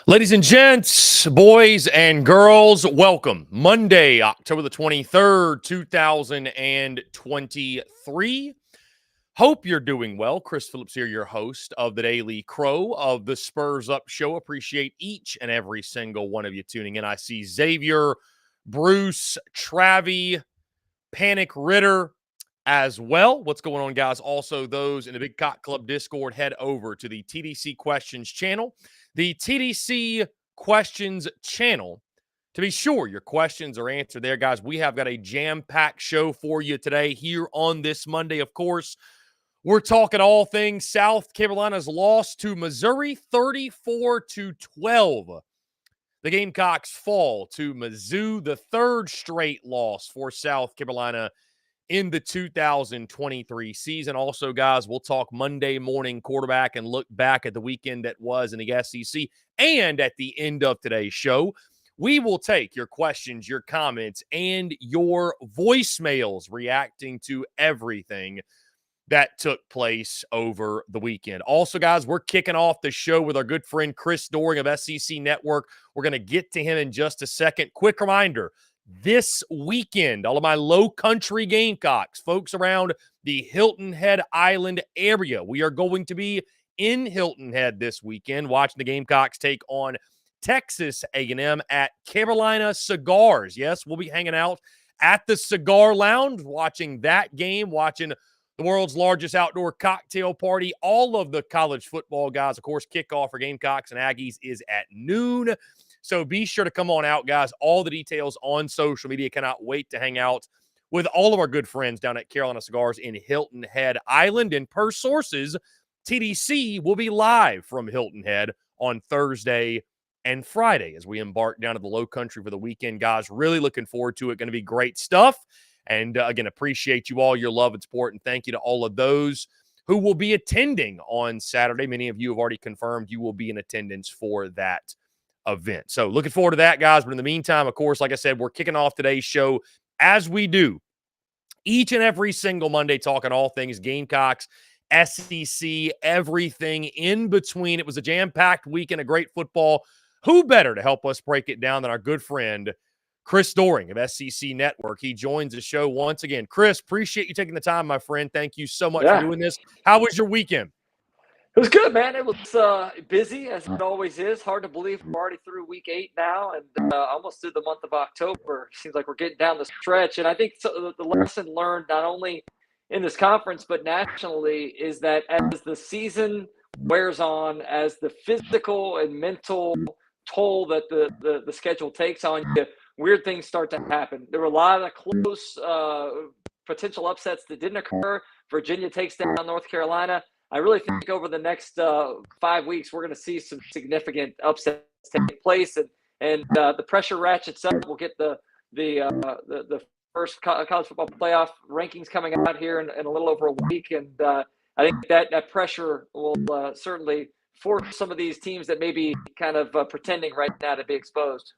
Ladies and gents, boys and girls, welcome. Monday, October the 23rd, 2023. Hope you're doing well. Chris Phillips here, your host of the Daily Crow of the Spurs Up Show. Appreciate each and every single one of you tuning in. I see Xavier, Bruce, Travi, Panic Ritter as well. What's going on, guys? Also, those in the Big Cock Club Discord, head over to the TDC Questions channel. The TDC Questions channel. To be sure, your questions are answered there, guys. We have got a jam-packed show for you today here on this Monday. Of course, we're talking all things South Carolina's loss to Missouri, 34-12. The Gamecocks fall to Mizzou, the third straight loss for South Carolina in the 2023 season. Also, guys, we'll talk Monday morning quarterback and look back at the weekend that was in the SEC. And at the end of today's show, we will take your questions, your comments, and your voicemails reacting to everything that took place over the weekend. Also, guys, we're kicking off the show with our good friend Chris Doering of SEC Network. We're going to get to him in just a second. Quick reminder, this weekend, all of my low country Gamecocks, folks around the Hilton Head Island area, we are going to be in Hilton Head this weekend watching the Gamecocks take on Texas A&M at Carolina Cigars. Yes, we'll be hanging out at the Cigar Lounge, watching that game, watching the world's largest outdoor cocktail party. All of the college football guys, of course, kickoff for Gamecocks and Aggies is at noon. So be sure to come on out, guys. All the details on social media. Cannot wait to hang out with all of our good friends down at Carolina Cigars in Hilton Head Island. And per sources, TDC will be live from Hilton Head on Thursday and Friday as we embark down to the low country for the weekend, guys. Really looking forward to it. Going to be great stuff. And again, appreciate you all, your love and support. And thank you to all of those who will be attending on Saturday. Many of you have already confirmed you will be in attendance for that event. So looking forward to that, guys. But in the meantime, of course, like I said, we're kicking off today's show as we do each and every single Monday, talking all things Gamecocks, SEC, everything in between. It was a jam-packed weekend of great football. Who better to help us break it down than our good friend Chris Doering of SEC Network? He joins the show once again. Chris, appreciate you taking the time, my friend. Thank you so much for doing this. How was your weekend? It was good, man. It was busy, as it always is. Hard to believe we're already through week 8 now and almost through the month of October. Seems like we're getting down the stretch. And I think the lesson learned not only in this conference but nationally is that as the season wears on, as the physical and mental toll that the schedule takes on you, weird things start to happen. There were a lot of close potential upsets that didn't occur. Virginia takes down North Carolina. I really think over the next 5 weeks, we're going to see some significant upsets take place, and the pressure ratchets up. We'll get the first college football playoff rankings coming out here in a little over a week, and I think that pressure will certainly force some of these teams that may be kind of pretending right now to be exposed.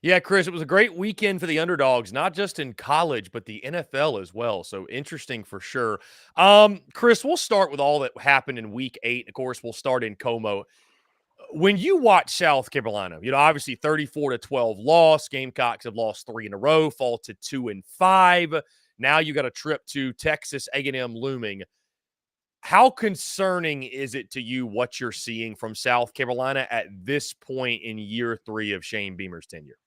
Yeah, Chris, it was a great weekend for the underdogs, not just in college, but the NFL as well. So interesting for sure. Chris, we'll start with all that happened in week 8. Of course, we'll start in Como. When you watch South Carolina, obviously 34-12 loss. Gamecocks have lost 3 in a row, fall to 2-5. Now you got a trip to Texas A&M looming. How concerning is it to you what you're seeing from South Carolina at this point in year 3 of Shane Beamer's tenure?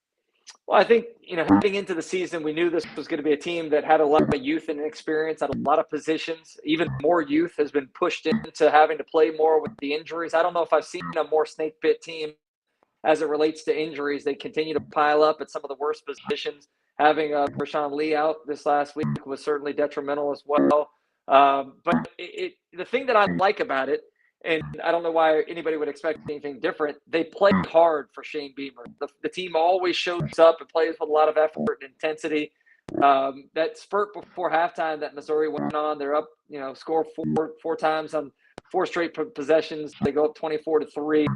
Well, I think, heading into the season, we knew this was going to be a team that had a lot of youth and experience at a lot of positions. Even more youth has been pushed into having to play more with the injuries. I don't know if I've seen a more snake bit team as it relates to injuries. They continue to pile up at some of the worst positions. Having Rashawn Lee out this last week was certainly detrimental as well. But the thing that I like about it, and I don't know why anybody would expect anything different, they play hard for Shane Beamer. The team always shows up and plays with a lot of effort and intensity. That spurt before halftime that Missouri went on, they're up, score four times on 4 straight possessions. They go up 24-3.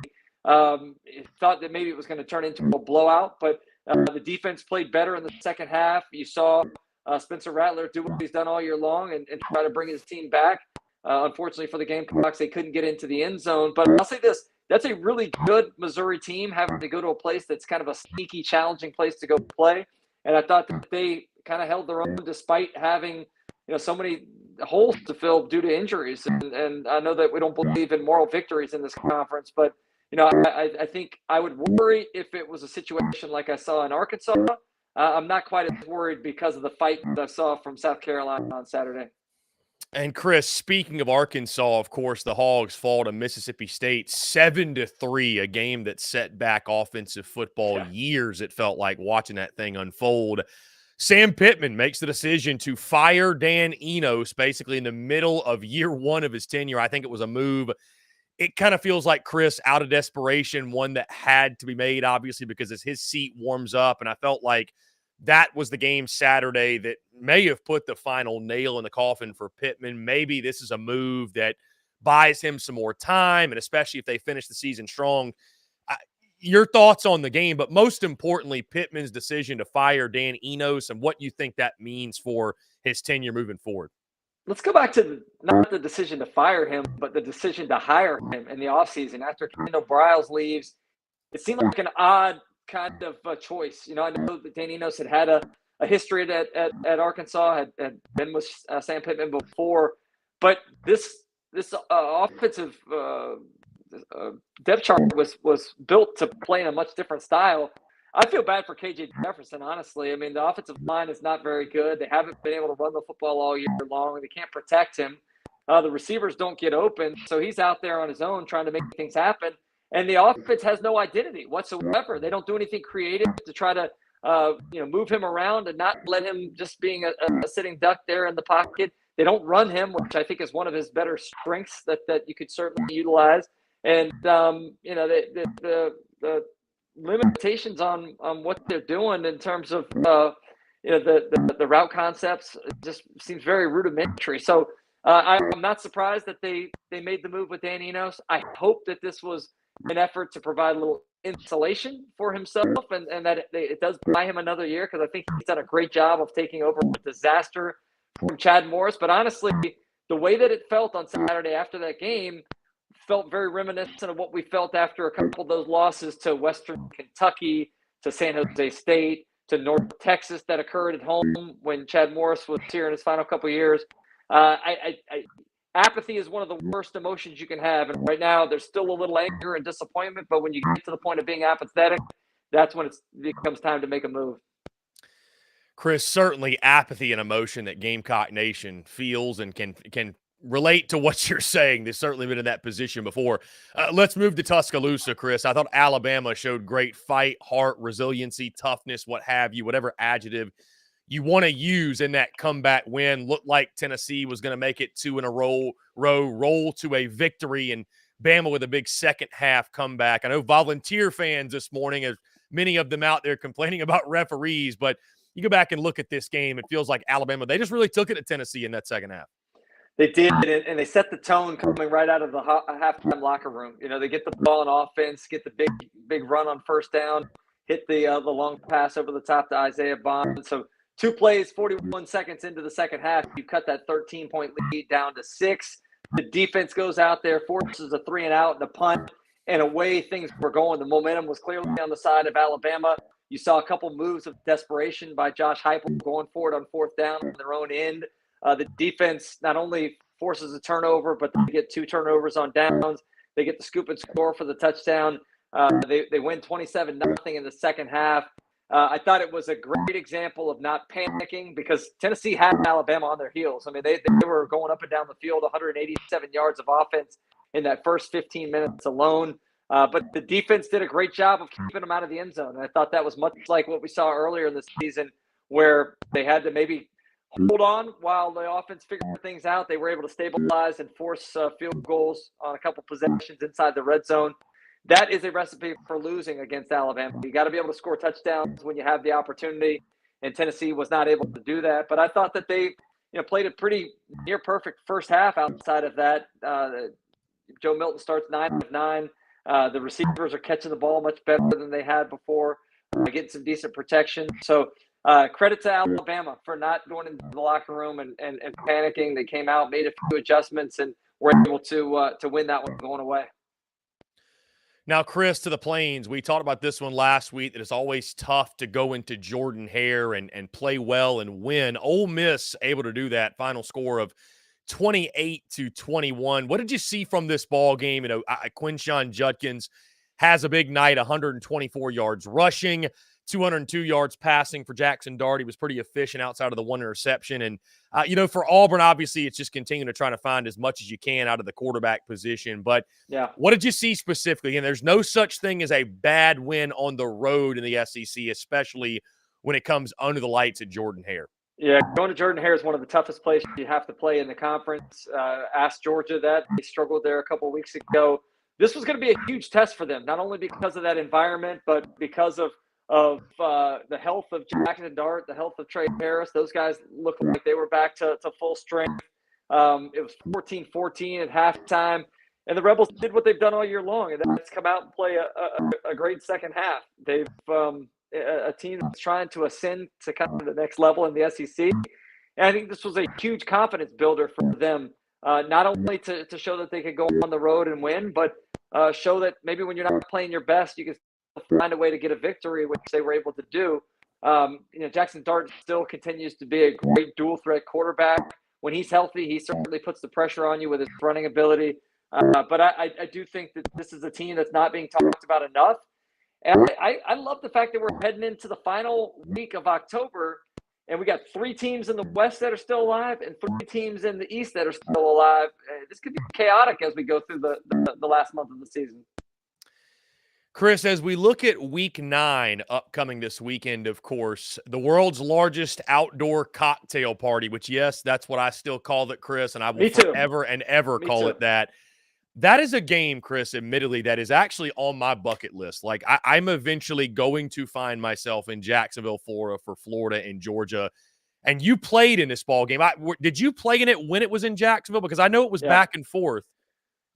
Thought that maybe it was going to turn into a blowout, but the defense played better in the second half. You saw Spencer Rattler do what he's done all year long and try to bring his team back. Unfortunately for the Gamecocks, they couldn't get into the end zone. But I'll say this, that's a really good Missouri team having to go to a place that's kind of a sneaky, challenging place to go play. And I thought that they kind of held their own despite having, so many holes to fill due to injuries. And I know that we don't believe in moral victories in this conference, but I think I would worry if it was a situation like I saw in Arkansas. I'm not quite as worried because of the fight that I saw from South Carolina on Saturday. And Chris, speaking of Arkansas, of course, the Hogs fall to Mississippi State 7-3, a game that set back offensive football years. It felt like watching that thing unfold. Sam Pittman makes the decision to fire Dan Enos basically in the middle of year one of his tenure. I think it was a move. It kind of feels like, Chris, out of desperation, one that had to be made, obviously, because as his seat warms up. And I felt like that was the game Saturday that may have put the final nail in the coffin for Pittman. Maybe this is a move that buys him some more time, and especially if they finish the season strong. Your thoughts on the game, but most importantly, Pittman's decision to fire Dan Enos and what you think that means for his tenure moving forward. Let's go back to not the decision to fire him, but the decision to hire him in the offseason. After Kendall Briles leaves, it seemed like an odd kind of choice. I know that Dan Enos had a history at Arkansas, had been with Sam Pittman before, but this offensive depth chart was built to play in a much different style. I feel bad for KJ Jefferson, honestly. I mean, the offensive line is not very good. They haven't been able to run the football all year long. They can't protect him. The receivers don't get open, so he's out there on his own trying to make things happen. And the offense has no identity whatsoever. They don't do anything creative to try to move him around and not let him just being a sitting duck there in the pocket. They don't run him, which I think is one of his better strengths that you could certainly utilize. And the limitations on what they're doing in terms of the route concepts just seems very rudimentary. So I'm not surprised that they made the move with Dan Enos. I hope that this was an effort to provide a little insulation for himself and that it does buy him another year, because I think he's done a great job of taking over a disaster from Chad Morris. But honestly, the way that it felt on Saturday after that game felt very reminiscent of what we felt after a couple of those losses to Western Kentucky, to San Jose State, to North Texas that occurred at home when Chad Morris was here in his final couple of years. Apathy is one of the worst emotions you can have. And right now there's still a little anger and disappointment, but when you get to the point of being apathetic, that's when it becomes time to make a move. Chris, certainly apathy and emotion that Gamecock Nation feels and can relate to what you're saying. They've certainly been in that position before. Let's move to Tuscaloosa, Chris. I thought Alabama showed great fight, heart, resiliency, toughness, what have you, whatever adjective you want to use in that comeback win. Looked like Tennessee was going to make it two in a roll to a victory, and Bama with a big second half comeback. I know Volunteer fans this morning, as many of them out there complaining about referees, but you go back and look at this game, it feels like Alabama, they just really took it at Tennessee in that second half. They did, and they set the tone coming right out of the halftime locker room. They get the ball in offense, get the big run on first down, hit the long pass over the top to Isaiah Bond. So 2 plays, 41 seconds into the second half, you cut that 13-point lead down to 6. The defense goes out there, forces a 3-and-out and a punt, and away things were going. The momentum was clearly on the side of Alabama. You saw a couple moves of desperation by Josh Heupel going for it on fourth down on their own end. The defense not only forces a turnover, but they get 2 turnovers on downs. They get the scoop and score for the touchdown. They win 27-0 in the second half. I thought it was a great example of not panicking, because Tennessee had Alabama on their heels. I mean, they were going up and down the field, 187 yards of offense in that first 15 minutes alone. But the defense did a great job of keeping them out of the end zone. And I thought that was much like what we saw earlier in the season, where they had to maybe hold on while the offense figured things out. They were able to stabilize and force field goals on a couple possessions inside the red zone. That is a recipe for losing against Alabama. You got to be able to score touchdowns when you have the opportunity, and Tennessee was not able to do that. But I thought that they played a pretty near perfect first half outside of that. Joe Milton starts 9 of 9. The receivers are catching the ball much better than they had before, getting some decent protection. So credit to Alabama for not going into the locker room and panicking. They came out, made a few adjustments, and were able to win that one going away. Now, Chris, to the Plains, we talked about this one last week, that it's always tough to go into Jordan-Hare and play well and win. Ole Miss able to do that. Final score of 28-21. What did you see from this ball game? Quinshon Judkins has a big night, 124 yards rushing, 202 yards passing for Jackson Dart. He was pretty efficient outside of the one interception. And, for Auburn, obviously, it's just continuing to try to find as much as you can out of the quarterback position. But yeah, what did you see specifically? And there's no such thing as a bad win on the road in the SEC, especially when it comes under the lights at Jordan-Hare. Yeah, going to Jordan-Hare is one of the toughest places you have to play in the conference. Ask Georgia that. They struggled there a couple of weeks ago. This was going to be a huge test for them, not only because of that environment, but because of the health of Jackson Dart, the health of Trey Harris. Those guys looked like they were back to full strength. It was 14-14 at halftime, and the Rebels did what they've done all year long, and that's come out and play a great second half. They've a team that's trying to ascend to kind of the next level in the SEC. And I think this was a huge confidence builder for them, not only to show that they could go on the road and win, but show that maybe when you're not playing your best, you can find a way to get a victory, which they were able to do. Jackson Dart still continues to be a great dual threat quarterback. When he's healthy, he certainly puts the pressure on you with his running ability. But I do think that this is a team that's not being talked about enough. And I love the fact that we're heading into the final week of October, and we got 3 teams in the West that are still alive and 3 teams in the East that are still alive. This could be chaotic as we go through the last month of the season. Chris, as we look at Week 9 upcoming this weekend, of course, the world's largest outdoor cocktail party, which, yes, that's what I still call it, Chris, and I will forever and ever call it that. That is a game, Chris, admittedly, that is actually on my bucket list. Like, I'm eventually going to find myself in Jacksonville, Florida for Florida and Georgia. And you played in this ball game. Did you play in it when it was in Jacksonville? Because I know it was back and forth.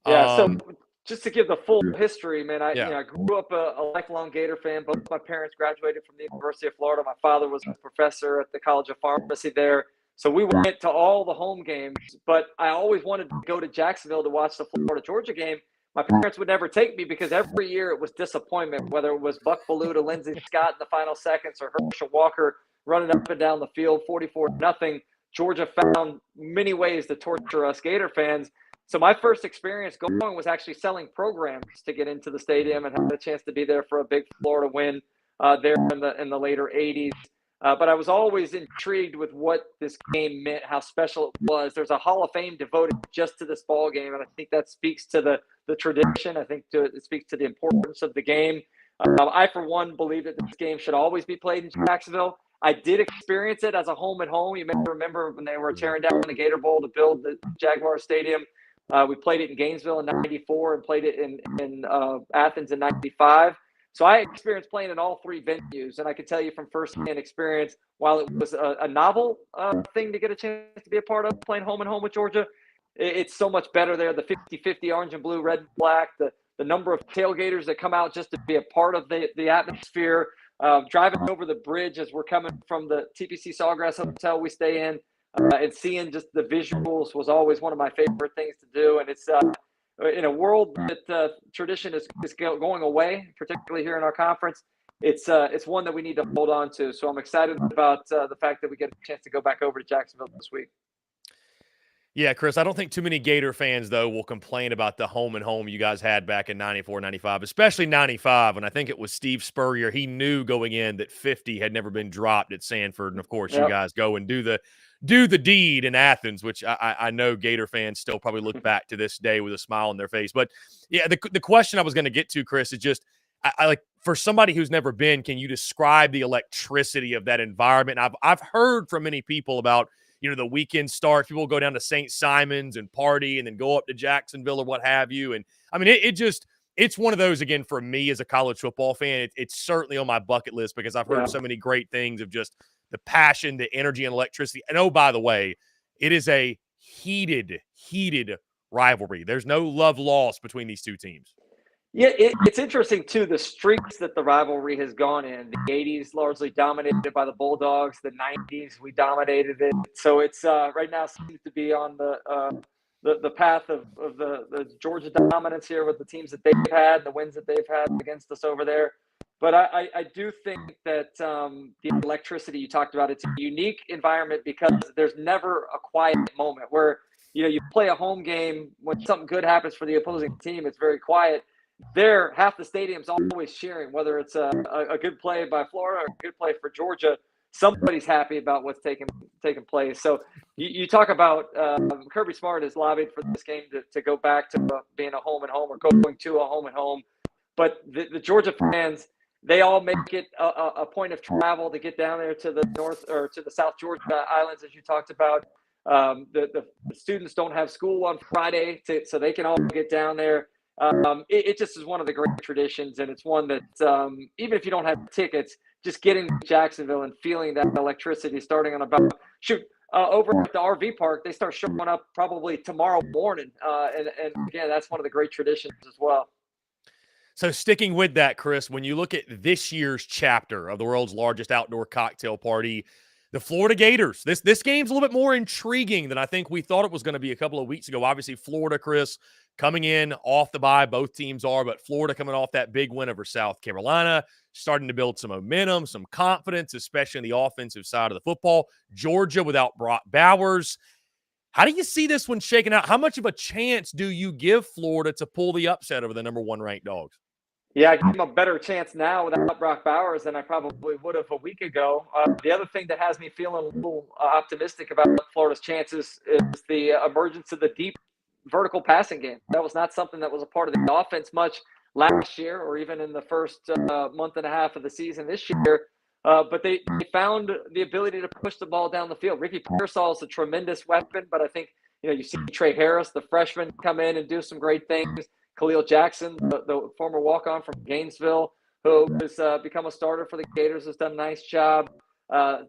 Yeah, so just to give the full history, man, I grew up a lifelong Gator fan. Both my parents graduated from the University of Florida. My father was a professor at the College of Pharmacy there. So we went to all the home games, but I always wanted to go to Jacksonville to watch the Florida-Georgia game. My parents would never take me because every year it was disappointment, whether it was Buck Belue to Lindsey Scott in the final seconds or Herschel Walker running up and down the field 44-0. Georgia found many ways to torture us Gator fans. So my first experience going was actually selling programs to get into the stadium, and had a chance to be there for a big Florida win there in the later 80s. But I was always intrigued with what this game meant, how special it was. There's a Hall of Fame devoted just to this ball game, and I think that speaks to the tradition. I think it speaks to the importance of the game. I, for one, believe that this game should always be played in Jacksonville. I did experience it as a home and home. You may remember when they were tearing down the Gator Bowl to build the Jaguar Stadium. We played it in Gainesville in '94 and played it in Athens in '95. So I experienced playing in all 3 venues, and I can tell you from firsthand experience, while it was a novel thing to get a chance to be a part of, playing home and home with Georgia, it's so much better there. The 50-50 orange and blue, red and black, the number of tailgaters that come out just to be a part of the atmosphere, driving over the bridge as we're coming from the TPC Sawgrass Hotel we stay in, and seeing just the visuals was always one of my favorite things to do. And it's in a world that tradition is going away, particularly here in our conference, it's one that we need to hold on to. So I'm excited about the fact that we get a chance to go back over to Jacksonville this week. Yeah, Chris, I don't think too many Gator fans, though, will complain about the home and home you guys had back in 94, 95, especially 95. And I think it was Steve Spurrier. He knew going in that 50 had never been dropped at Sanford. And, of course, you guys go and do the deed in Athens, which I know Gator fans still probably look back to this day with a smile on their face. But, yeah, the question I was going to get to, Chris, is just I like, for somebody who's never been, can you describe the electricity of that environment? I've heard from many people about, the weekend starts, people go down to St. Simon's and party and then go up to Jacksonville or what have you. And I mean, it's one of those, again, for me as a college football fan, it's certainly on my bucket list because I've heard so many great things of just the passion, the energy, and electricity. And oh, by the way, it is a heated rivalry. There's no love lost between these 2 teams. Yeah, it's interesting, too, the streaks that the rivalry has gone in. The 80s largely dominated by the Bulldogs. The 90s, we dominated it. So it's right now seems to be on the the path of the Georgia dominance here with the teams that they've had, the wins that they've had against us over there. But I do think that the electricity you talked about, it's a unique environment because there's never a quiet moment where, you play a home game when something good happens for the opposing team, it's very quiet. There, half the stadium's always cheering, whether it's a good play by Florida or a good play for Georgia. Somebody's happy about what's taking place. So you talk about Kirby Smart has lobbied for this game to go back to being a home and home or going to a home and home. But the Georgia fans, they all make it a point of travel to get down there to the north or to the South Georgia islands, as you talked about. The students don't have school on Friday, so they can all get down there. It just is one of the great traditions, and it's one that even if you don't have tickets, just getting to Jacksonville and feeling that electricity starting on about over at the RV park, they start showing up probably tomorrow morning, and again, that's one of the great traditions as well. So sticking with that, Chris, when you look at this year's chapter of the world's largest outdoor cocktail party, the Florida Gators, this game's a little bit more intriguing than I think we thought it was going to be a couple of weeks ago. Obviously, Florida, Chris, coming in off the bye, both teams are, but Florida coming off that big win over South Carolina, starting to build some momentum, some confidence, especially on the offensive side of the football. Georgia without Brock Bowers. How do you see this one shaking out? How much of a chance do you give Florida to pull the upset over the number one ranked Dogs? Yeah, I give them a better chance now without Brock Bowers than I probably would have a week ago. The other thing that has me feeling a little optimistic about Florida's chances is the emergence of the deep vertical passing game. That was not something that was a part of the offense much last year or even in the first month and a half of the season this year. But they found the ability to push the ball down the field. Ricky Pearsall is a tremendous weapon, but I think you see Trey Harris, the freshman, come in and do some great things. Khalil Jackson, the former walk-on from Gainesville, who has become a starter for the Gators, has done a nice job.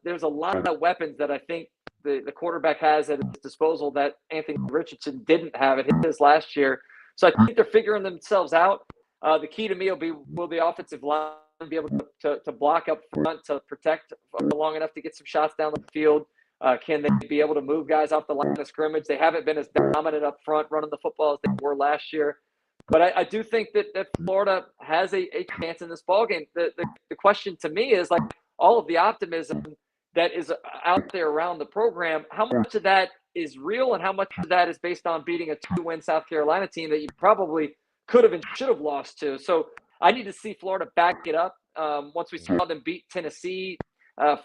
There's a lot of weapons that I think the quarterback has at his disposal that Anthony Richardson didn't have at his last year. So I think they're figuring themselves out. The key to me will the offensive line be able to block up front, to protect long enough to get some shots down the field? Can they be able to move guys off the line of scrimmage? They haven't been as dominant up front running the football as they were last year. But I do think that Florida has a chance in this ballgame. The question to me is, like, all of the optimism that is out there around the program, how much of that is real and how much of that is based on beating a 2-win South Carolina team that you probably could have and should have lost to? So I need to see Florida back it up. Once we saw them beat Tennessee,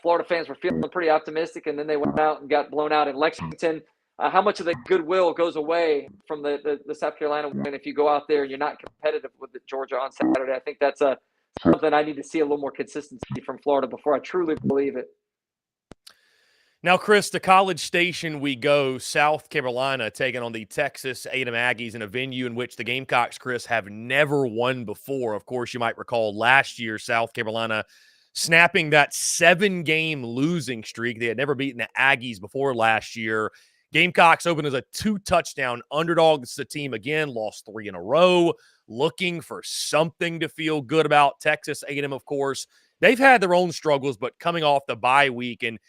Florida fans were feeling pretty optimistic, and then they went out and got blown out in Lexington. How much of the goodwill goes away from the South Carolina win if you go out there and you're not competitive with the Georgia on Saturday? I think that's something I need to see a little more consistency from Florida before I truly believe it. Now, Chris, to College Station we go. South Carolina taking on the Texas A&M Aggies in a venue in which the Gamecocks, Chris, have never won before. Of course, you might recall last year South Carolina snapping that 7-game losing streak. They had never beaten the Aggies before last year. Gamecocks opened as a 2-touchdown underdog. This is a team, again, lost 3 in a row, looking for something to feel good about. Texas A&M, of course, they've had their own struggles, but coming off the bye week. And,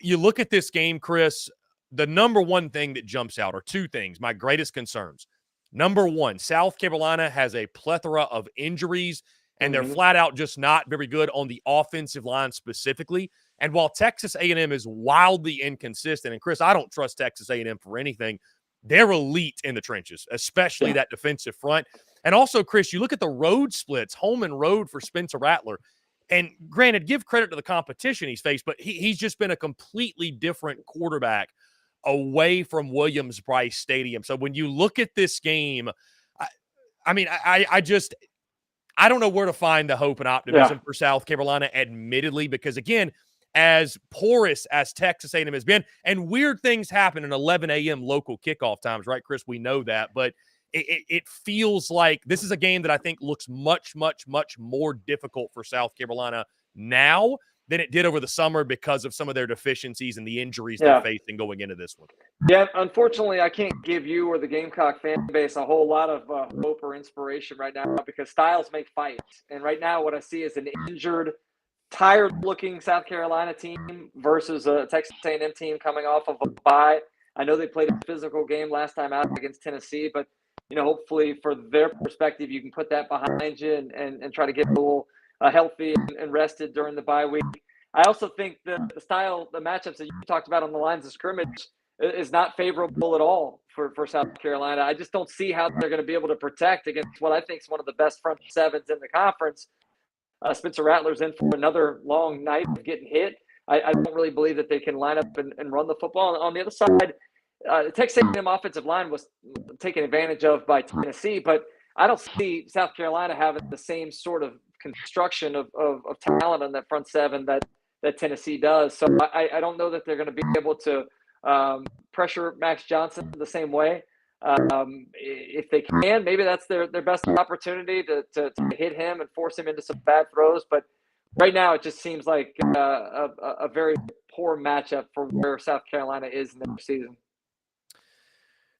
you look at this game, Chris, the number one thing that jumps out are two things, my greatest concerns. Number one, South Carolina has a plethora of injuries, and they're flat out just not very good on the offensive line specifically. And while Texas A&M is wildly inconsistent, and Chris, I don't trust Texas A&M for anything, they're elite in the trenches, especially that defensive front. And also, Chris, you look at the road splits, home and road for Spencer Rattler. And granted, give credit to the competition he's faced, but he's just been a completely different quarterback away from Williams-Brice Stadium. So when you look at this game, I don't know where to find the hope and optimism for South Carolina, admittedly, because, again, as porous as Texas A&M has been, and weird things happen in 11 a.m. local kickoff times, right, Chris? We know that, but it feels like this is a game that I think looks much, much, much more difficult for South Carolina now than it did over the summer because of some of their deficiencies and the injuries they're facing going into this one. Yeah, unfortunately, I can't give you or the Gamecock fan base a whole lot of hope or inspiration right now because styles make fights. And right now what I see is an injured, tired-looking South Carolina team versus a Texas A&M team coming off of a bye. I know they played a physical game last time out against Tennessee, but hopefully for their perspective, you can put that behind you and try to get a little healthy and rested during the bye week. I also think the matchups that you talked about on the lines of scrimmage is not favorable at all for South Carolina. I just don't see how they're going to be able to protect against what I think is one of the best front sevens in the conference. Spencer Rattler's in for another long night of getting hit. I don't really believe that they can line up and run the football. On the other side, the Texas A&M offensive line was taken advantage of by Tennessee, but I don't see South Carolina having the same sort of construction of talent on that front seven that Tennessee does. So I don't know that they're going to be able to pressure Max Johnson the same way. If they can, maybe that's their best opportunity to hit him and force him into some bad throws. But right now, it just seems like a very poor matchup for where South Carolina is in their season.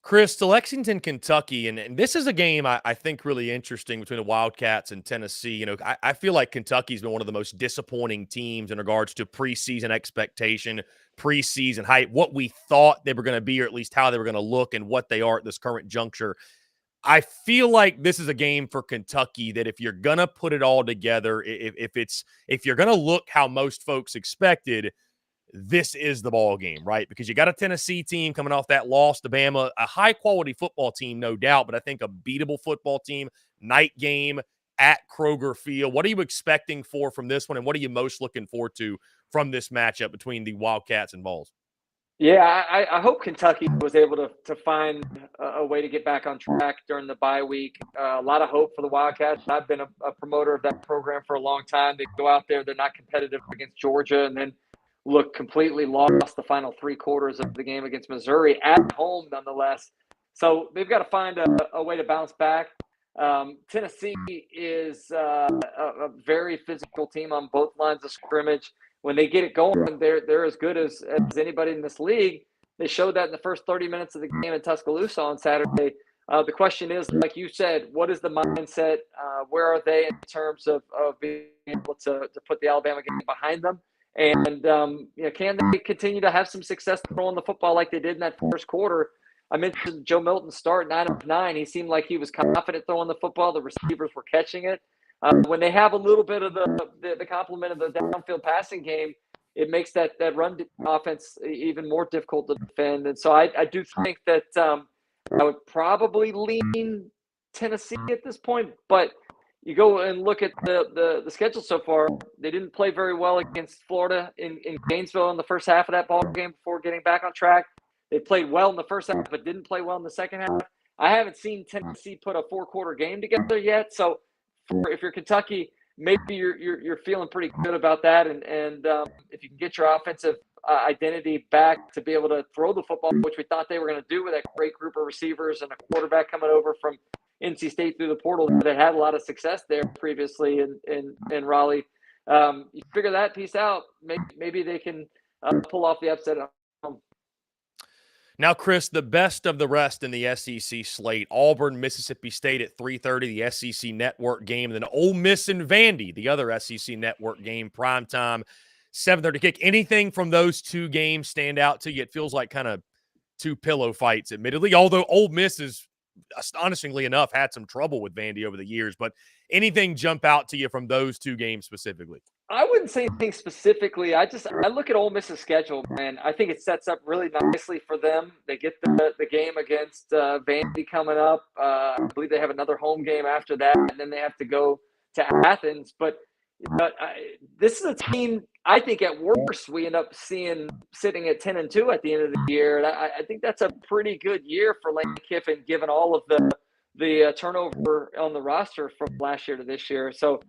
Chris, to Lexington, Kentucky, and this is a game I think really interesting between the Wildcats and Tennessee. I feel like Kentucky's been one of the most disappointing teams in regards to preseason expectation, preseason hype, what we thought they were going to be, or at least how they were going to look and what they are at this current juncture. I feel like this is a game for Kentucky that if you're going to put it all together, if you're going to look how most folks expected, this is the ball game, right? Because you got a Tennessee team coming off that loss to Bama, a high-quality football team, no doubt, but I think a beatable football team, night game at Kroger Field. What are you expecting from this one, and what are you most looking forward to from this matchup between the Wildcats and Vols? Yeah, I hope Kentucky was able to find a way to get back on track during the bye week. A lot of hope for the Wildcats. I've been a promoter of that program for a long time. They go out there, they're not competitive against Georgia, and then look completely lost the final three quarters of the game against Missouri at home, nonetheless. So they've got to find a way to bounce back. Tennessee is a very physical team on both lines of scrimmage. When they get it going, they're as good as anybody in this league. They showed that in the first 30 minutes of the game in Tuscaloosa on Saturday. The question is, like you said, what is the mindset? Where are they in terms of being able to put the Alabama game behind them? And can they continue to have some success throwing the football like they did in that first quarter? I mentioned Joe Milton's start, 9 of 9. He seemed like he was confident throwing the football. The receivers were catching it. When they have a little bit of the complement of the downfield passing game, it makes that run offense even more difficult to defend. And so I do think that I would probably lean Tennessee at this point, but you go and look at the schedule so far. They didn't play very well against Florida in Gainesville in the first half of that ball game before getting back on track. They played well in the first half, but didn't play well in the second half. I haven't seen Tennessee put a 4-quarter game together yet. So if you're Kentucky, maybe you're feeling pretty good about that. And if you can get your offensive identity back to be able to throw the football, which we thought they were going to do with that great group of receivers and a quarterback coming over from NC State through the portal that had a lot of success there previously in Raleigh. You figure that piece out, maybe they can pull off the upset at home. Now, Chris, the best of the rest in the SEC slate: Auburn, Mississippi State at 3:30, the SEC Network game, and then Ole Miss and Vandy, the other SEC Network game, primetime, 7:30 kick. Anything from those two games stand out to you? It feels like kind of two pillow fights, admittedly, although Ole Miss is, astonishingly enough, had some trouble with Vandy over the years. But anything jump out to you from those two games specifically? I wouldn't say anything specifically. I look at Ole Miss's schedule, and I think it sets up really nicely for them. They get the game against Vandy coming up. I believe they have another home game after that, and then they have to go to Athens. But this is a team, I think at worst, we end up seeing sitting at 10-2 at the end of the year. And I think that's a pretty good year for Lane Kiffin, given all of the turnover on the roster from last year to this year. So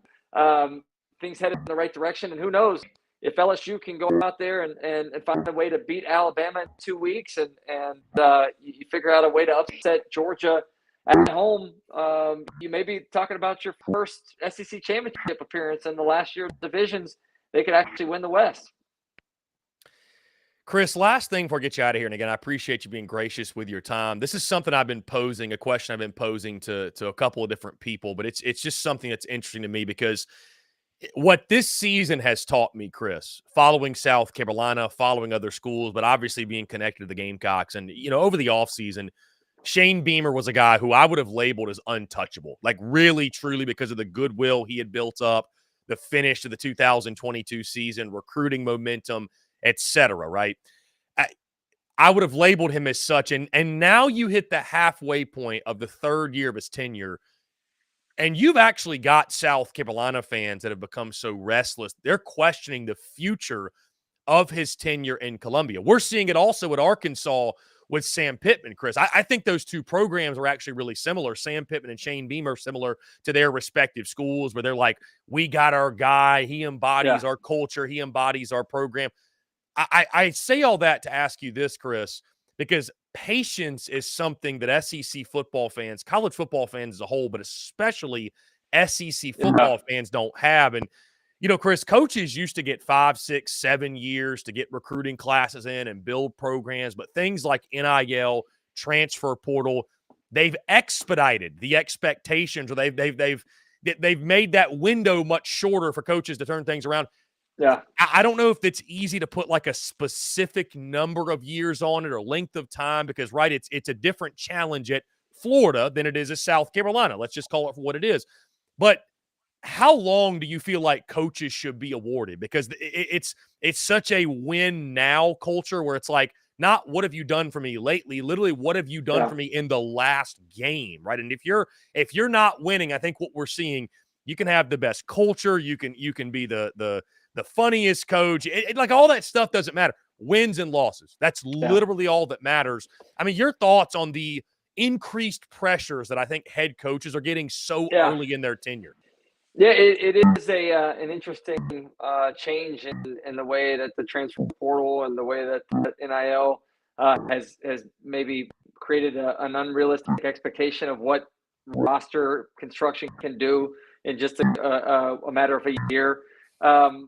things headed in the right direction. And who knows if LSU can go out there and find a way to beat Alabama in 2 weeks and you figure out a way to upset Georgia at home, you may be talking about your first SEC championship appearance in the last year of divisions. They could actually win the West. Chris, last thing before I get you out of here, and again, I appreciate you being gracious with your time. This is something I've been posing, a question I've been posing to a couple of different people, but it's just something that's interesting to me because What this season has taught me, Chris, following South Carolina, following other schools, but obviously being connected to the Gamecocks. And, over the offseason, Shane Beamer was a guy who I would have labeled as untouchable, like really, truly because of the goodwill he had built up, the finish of the 2022 season, recruiting momentum, etc. Right? I would have labeled him as such. And now you hit the halfway point of the third year of his tenure, and you've actually got South Carolina fans that have become so restless. They're questioning the future of his tenure in Columbia. We're seeing it also at Arkansas with Sam Pittman, Chris. I think those two programs are actually really similar. Sam Pittman and Shane Beamer similar to their respective schools, where they're like, we got our guy. He embodies our culture. He embodies our program. I say all that to ask you this, Chris, because patience is something that SEC football fans, college football fans as a whole, but especially SEC football fans don't have. And, Chris, coaches used to get 5, 6, 7 years to get recruiting classes in and build programs, but things like NIL, transfer portal, they've expedited the expectations, or they've made that window much shorter for coaches to turn things around. Yeah. I don't know if it's easy to put like a specific number of years on it or length of time, because, right, it's a different challenge at Florida than it is at South Carolina. Let's just call it for what it is. But how long do you feel like coaches should be awarded? Because it's such a win now culture where it's like, not what have you done for me lately, literally what have you done for me in the last game, right? And if you're not winning, I think what we're seeing, you can have the best culture, you can be the funniest coach, like all that stuff doesn't matter. Wins and losses, that's literally all that matters. I mean, your thoughts on the increased pressures that I think head coaches are getting so early in their tenure? Yeah, it is an interesting change in the way that the transfer portal and the way that NIL has maybe created an unrealistic expectation of what roster construction can do in just a matter of a year. I'm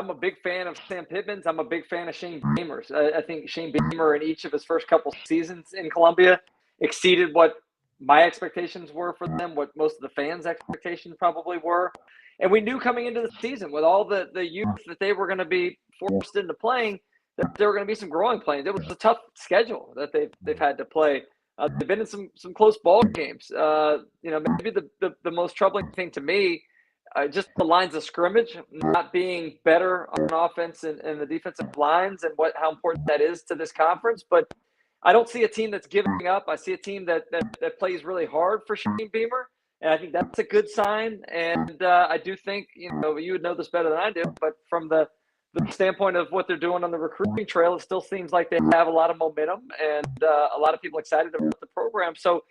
a big fan of Sam Pittman's. I'm a big fan of Shane Beamer's. I think Shane Beamer in each of his first couple seasons in Columbia exceeded what my expectations were for them, what most of the fans' expectations probably were. And we knew coming into the season, with all the youth that they were going to be forced into playing, that there were going to be some growing pains. It was a tough schedule that they've had to play. They've been in some close ball games. Maybe the most troubling thing to me, just the lines of scrimmage not being better on offense and the defensive lines, and how important that is to this conference. But I don't see a team that's giving up. I see a team that plays really hard for Shane Beamer, and I think that's a good sign. And I do think, you would know this better than I do, but from the standpoint of what they're doing on the recruiting trail, it still seems like they have a lot of momentum and a lot of people excited about the program. So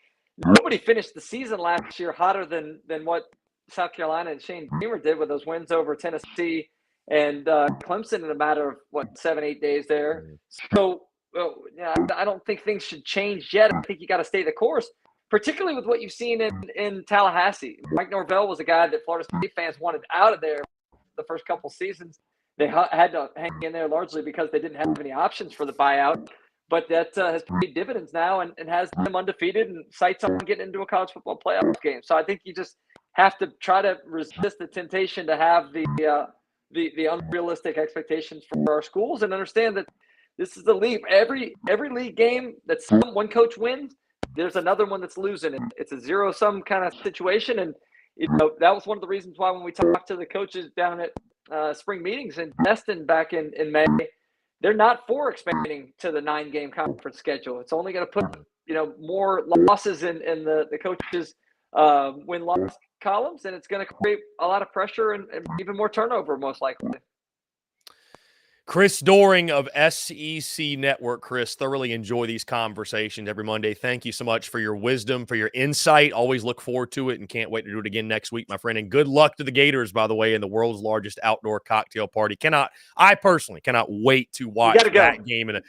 nobody finished the season last year hotter than what South Carolina and Shane Beamer did with those wins over Tennessee and Clemson in a matter of 7-8 days there. So I don't think things should change yet. I think you got to stay the course, particularly with what you've seen in Tallahassee. Mike Norvell was a guy that Florida State fans wanted out of there the first couple seasons. They had to hang in there largely because they didn't have any options for the buyout. But that has paid dividends now and has them undefeated and sights on getting into a college football playoff game. So I think you just have to try to resist the temptation to have the unrealistic expectations for our schools, and understand that this is the league. Every league game that one coach wins, there's another one that's losing. It's a zero-sum kind of situation, and that was one of the reasons why when we talked to the coaches down at spring meetings in Destin back in May, they're not for expanding to the 9-game conference schedule. It's only going to put more losses in the coaches' win-loss columns, and it's going to create a lot of pressure and even more turnover, most likely. Chris Doering of SEC Network. Chris, thoroughly enjoy these conversations every Monday. Thank you so much for your wisdom, for your insight. Always look forward to it and can't wait to do it again next week, my friend. And good luck to the Gators, by the way, in the world's largest outdoor cocktail party. I personally cannot wait to watch that game. And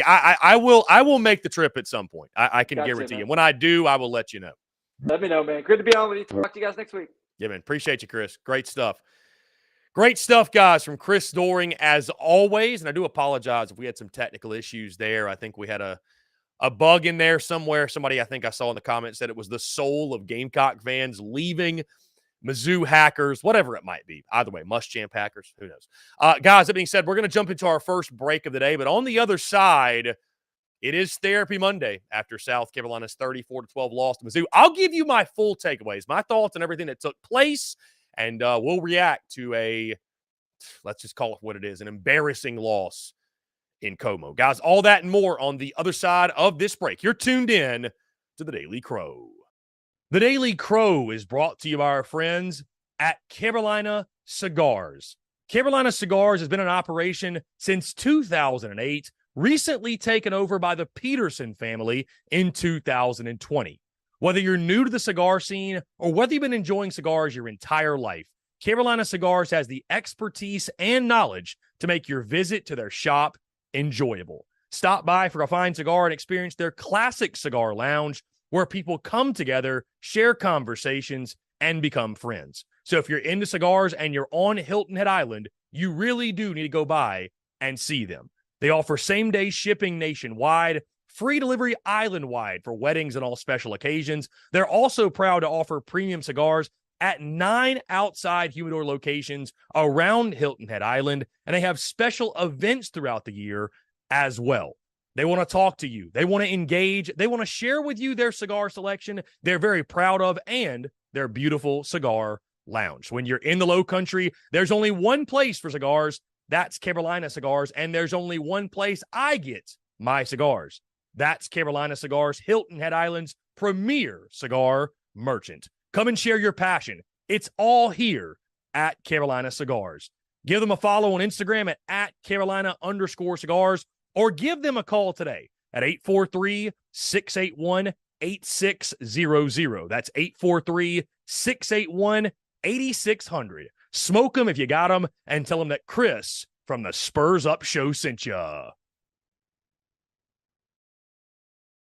I will make the trip at some point. I can guarantee you. And when I do, I will let you know. Let me know, man. Good to be on with you. Talk to you guys next week. Yeah, man. Appreciate you, Chris. Great stuff. Great stuff, guys, from Chris Doering, as always. And I do apologize if we had some technical issues there. I think we had a bug in there somewhere. Somebody, I think I saw in the comments, said it was the soul of Gamecock fans leaving Mizzou Hackers, whatever it might be. Either way, Muschamp Hackers, who knows? Guys, that being said, we're going to jump into our first break of the day. But on the other side, it is Therapy Monday after South Carolina's 34-12 loss to Mizzou. I'll give you my full takeaways, my thoughts on everything that took place, and we'll react to a, let's just call it what it is, an embarrassing loss in Como. Guys, all that and more on the other side of this break. You're tuned in to the Daily Crow. The Daily Crow is brought to you by our friends at Carolina Cigars. Carolina Cigars has been in operation since 2008, recently taken over by the Peterson family in 2020. Whether you're new to the cigar scene or whether you've been enjoying cigars your entire life, Carolina Cigars has the expertise and knowledge to make your visit to their shop enjoyable. Stop by for a fine cigar and experience their classic cigar lounge, where people come together, share conversations, and become friends. So if you're into cigars and you're on Hilton Head Island, you really do need to go by and see them. They offer same-day shipping nationwide, free delivery island-wide for weddings and all special occasions. They're also proud to offer premium cigars at 9 outside humidor locations around Hilton Head Island, and they have special events throughout the year as well. They want to talk to you. They want to engage. They want to share with you their cigar selection they're very proud of and their beautiful cigar lounge. When you're in the Low Country, there's only one place for cigars. That's Carolina Cigars. And there's only one place I get my cigars. That's Carolina Cigars, Hilton Head Island's premier cigar merchant. Come and share your passion. It's all here at Carolina Cigars. Give them a follow on Instagram at Carolina_cigars. Or give them a call today at 843-681-8600. That's 843-681-8600. Smoke them if you got them, and tell them that Chris from the Spurs Up Show sent ya.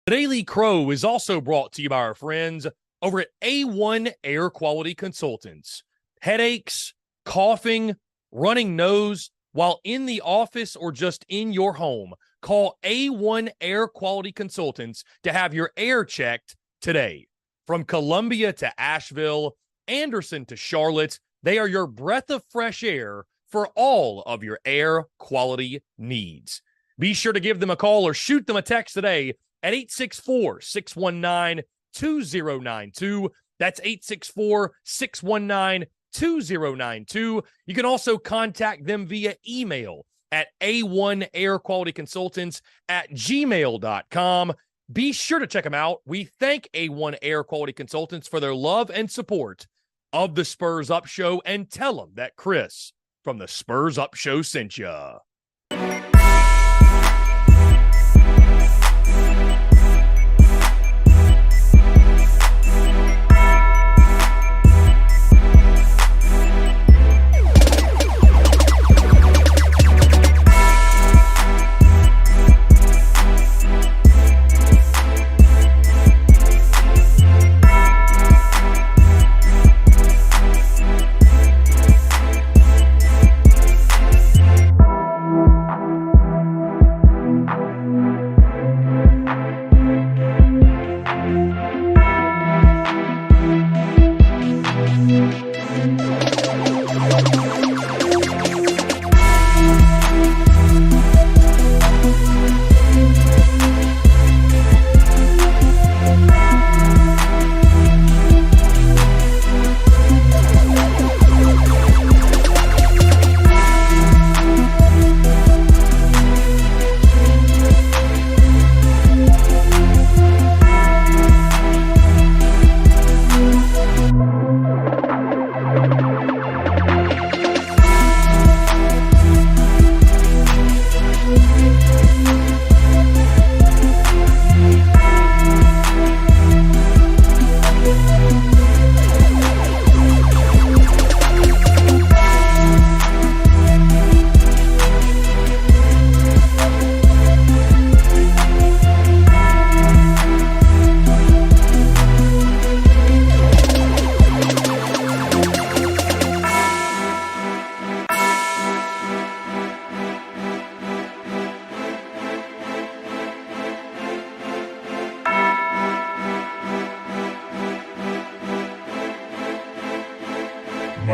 The Daily Crow is also brought to you by our friends over at A1 Air Quality Consultants. Headaches, coughing, running nose, while in the office or just in your home, call A1 Air Quality Consultants to have your air checked today. From Columbia to Asheville, Anderson to Charlotte, they are your breath of fresh air for all of your air quality needs. Be sure to give them a call or shoot them a text today at 864-619-2092. That's 864-619-2092. You can also contact them via email at a1airqualityconsultants@gmail.com. Be sure to check them out. We thank A1 Air Quality Consultants for their love and support of the Spurs Up Show, and tell them that Chris from the Spurs Up Show sent ya.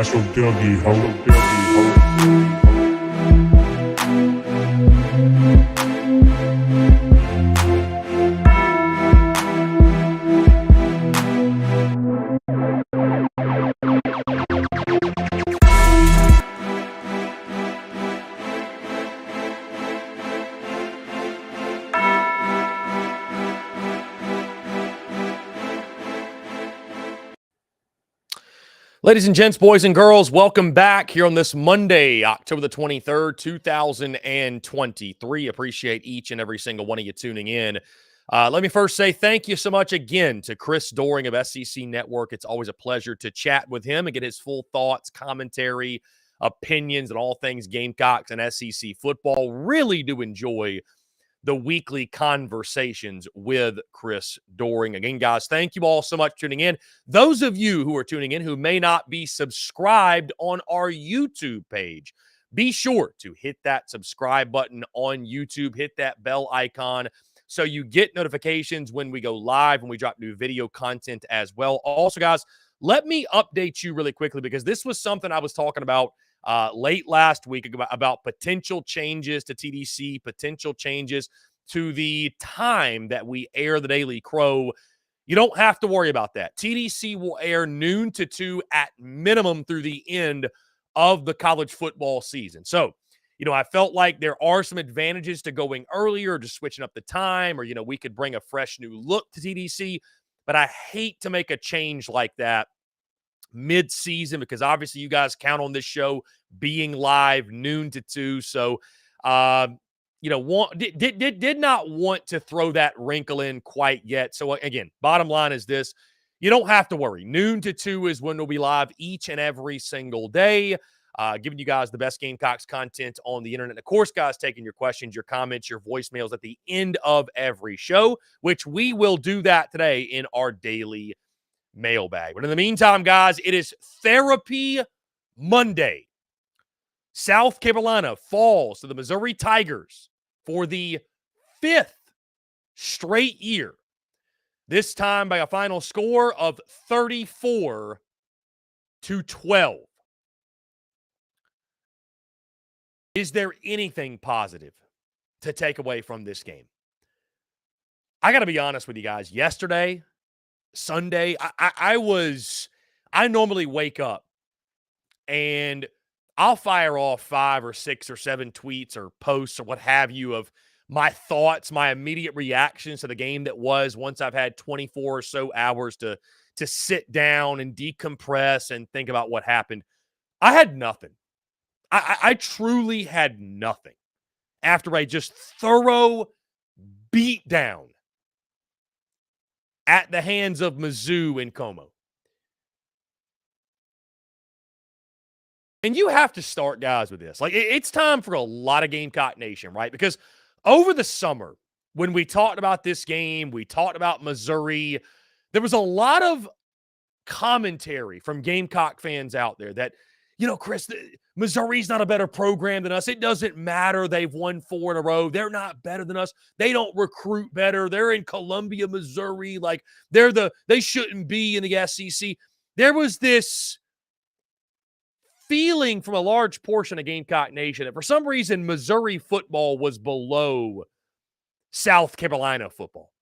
That's your Dougie, ho. Ladies and gents, boys and girls, welcome back here on this Monday, October the 23rd, 2023. Appreciate each and every single one of you tuning in. Let me first say thank you so much again to Chris Doering of SEC Network. It's always a pleasure to chat with him and get his full thoughts, commentary, opinions, and all things Gamecocks and SEC football. Really do enjoy the weekly conversations with Chris Doering. Again, guys, thank you all so much for tuning in. Those of you who are tuning in who may not be subscribed on our YouTube page, be sure to hit that subscribe button on YouTube, hit that bell icon so you get notifications when we go live and we drop new video content as well. Also, guys, let me update you really quickly because this was something I was talking about late last week about potential changes to TDC, potential changes to the time that we air the Daily Crow. You don't have to worry about that. TDC will air noon to 2 at minimum through the end of the college football season. So, I felt like there are some advantages to going earlier, just switching up the time, or, we could bring a fresh new look to TDC. But I hate to make a change like that mid-season because obviously you guys count on this show being live noon to 2. So, did not want to throw that wrinkle in quite yet. So, again, bottom line is this. You don't have to worry. Noon to 2 is when we'll be live each and every single day, giving you guys the best Gamecocks content on the internet. And of course, guys, taking your questions, your comments, your voicemails at the end of every show, which we will do that today in our daily mailbag. But in the meantime, guys, it is Therapy Monday. South Carolina falls to the Missouri Tigers for the 5th straight year, this time by a final score of 34-12. Is there anything positive to take away from this game? I got to be honest with you guys. Yesterday, Sunday, I normally wake up and I'll fire off 5 or 6 or 7 tweets or posts or what have you of my thoughts, my immediate reactions to the game that was once I've had 24 or so hours to sit down and decompress and think about what happened. I had nothing. I truly had nothing after a just thorough beatdown at the hands of Mizzou and Como. And you have to start, guys, with this. Like, it's time for a lot of Gamecock Nation, right? Because over the summer, when we talked about this game, we talked about Missouri, there was a lot of commentary from Gamecock fans out there that, Chris, Missouri's not a better program than us. It doesn't matter. They've won 4 in a row. They're not better than us. They don't recruit better. They're in Columbia, Missouri. Like, they shouldn't be in the SEC. There was this feeling from a large portion of Gamecock Nation that for some reason Missouri football was below South Carolina football.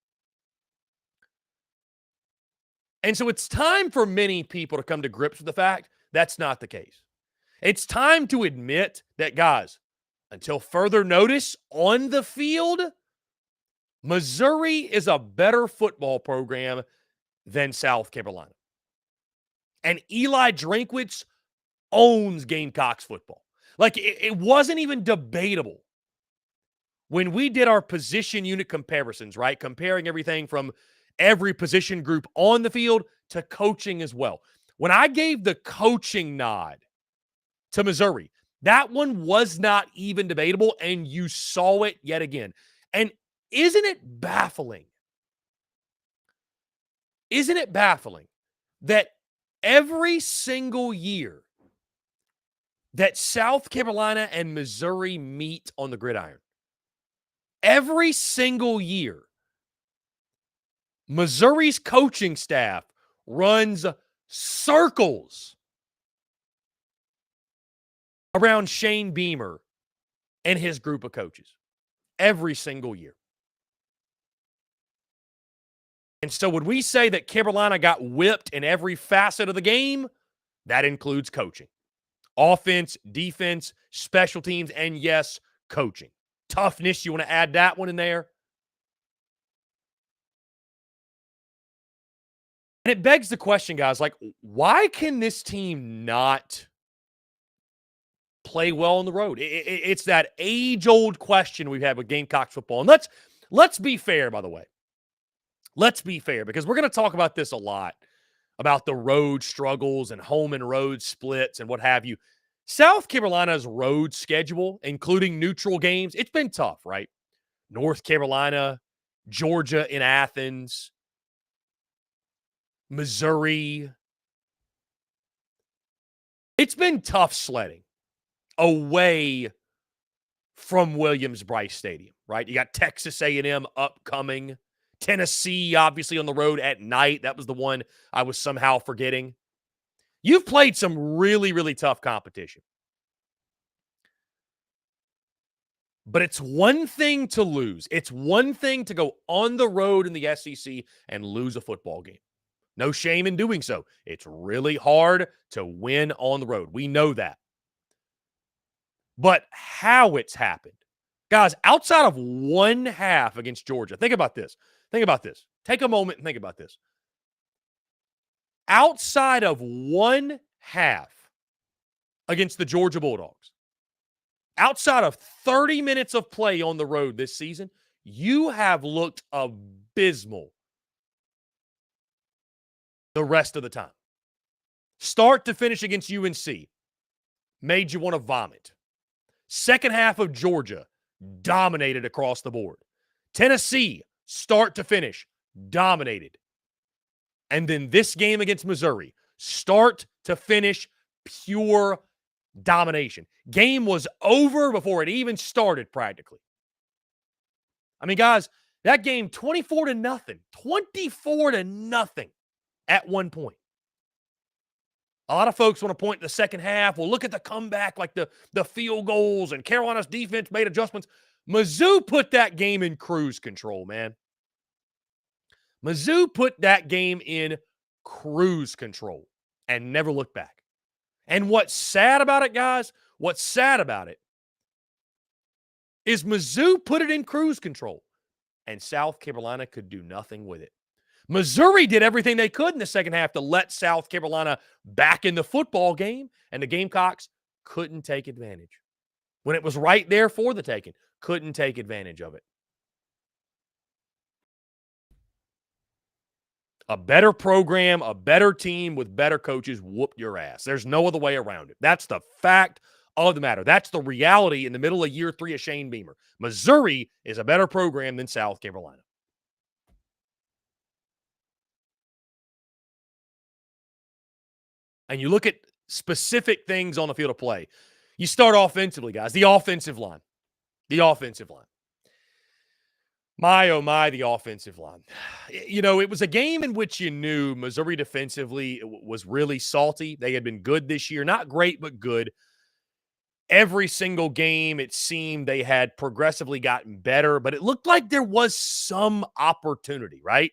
And so it's time for many people to come to grips with the fact that's not the case. It's time to admit that, guys, until further notice on the field, Missouri is a better football program than South Carolina. And Eli Drinkwitz owns Gamecocks football. Like, it wasn't even debatable when we did our position unit comparisons, right? Comparing everything from every position group on the field to coaching as well. When I gave the coaching nod to Missouri, that one was not even debatable, and you saw it yet again. And isn't it baffling? Isn't it baffling that every single year that South Carolina and Missouri meet on the gridiron, every single year, Missouri's coaching staff runs circles around Shane Beamer and his group of coaches every single year. And so would we say that Carolina got whipped in every facet of the game? That includes coaching. Offense, defense, special teams, and yes, coaching. Toughness, you want to add that one in there? And it begs the question, guys, like, why can this team not play well on the road? It's that age-old question we've had with Gamecocks football. And let's be fair, by the way. Let's be fair, because we're going to talk about this a lot, about the road struggles and home and road splits and what have you. South Carolina's road schedule, including neutral games, it's been tough, right? North Carolina, Georgia in Athens, Missouri. It's been tough sledding away from Williams-Brice Stadium, right? You got Texas A&M upcoming. Tennessee, obviously, on the road at night. That was the one I was somehow forgetting. You've played some really, really tough competition. But it's one thing to lose. It's one thing to go on the road in the SEC and lose a football game. No shame in doing so. It's really hard to win on the road. We know that. But how it's happened. Guys, outside of one half against Georgia, think about this. Think about this. Take a moment and think about this. Outside of one half against the Georgia Bulldogs, outside of 30 minutes of play on the road this season, you have looked abysmal the rest of the time. Start to finish against UNC made you want to vomit. Second half of Georgia dominated across the board. Tennessee, start to finish, dominated. And then this game against Missouri, start to finish, pure domination. Game was over before it even started practically. I mean, guys, that game 24-0. 24-0 at one point. A lot of folks want to point to the second half. Well, look at the comeback, like the field goals, and Carolina's defense made adjustments. Mizzou put that game in cruise control, man. Mizzou put that game in cruise control and never looked back. And what's sad about it, guys, what's sad about it is Mizzou put it in cruise control, and South Carolina could do nothing with it. Missouri did everything they could in the second half to let South Carolina back in the football game, and the Gamecocks couldn't take advantage. When it was right there for the taking, couldn't take advantage of it. A better program, a better team with better coaches whooped your ass. There's no other way around it. That's the fact of the matter. That's the reality in the middle of year 3 of Shane Beamer. Missouri is a better program than South Carolina. And you look at specific things on the field of play. You start offensively, guys. The offensive line. The offensive line. My, oh my, the offensive line. You know, it was a game in which you knew Missouri defensively was really salty. They had been good this year. Not great, but good. Every single game, it seemed they had progressively gotten better, but it looked like there was some opportunity, right?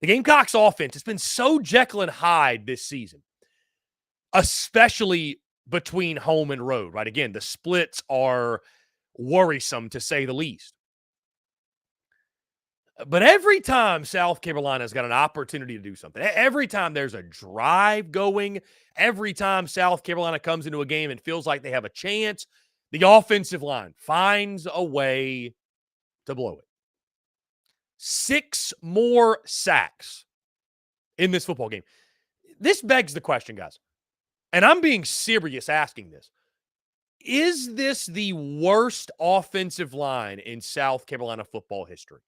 The Gamecocks offense has been so Jekyll and Hyde this season, especially between home and road, right? Again, the splits are worrisome, to say the least. But every time South Carolina's got an opportunity to do something, every time there's a drive going, every time South Carolina comes into a game and feels like they have a chance, the offensive line finds a way to blow it. 6 more sacks in this football game. This begs the question, guys, and I'm being serious asking this. Is this the worst offensive line in South Carolina football history?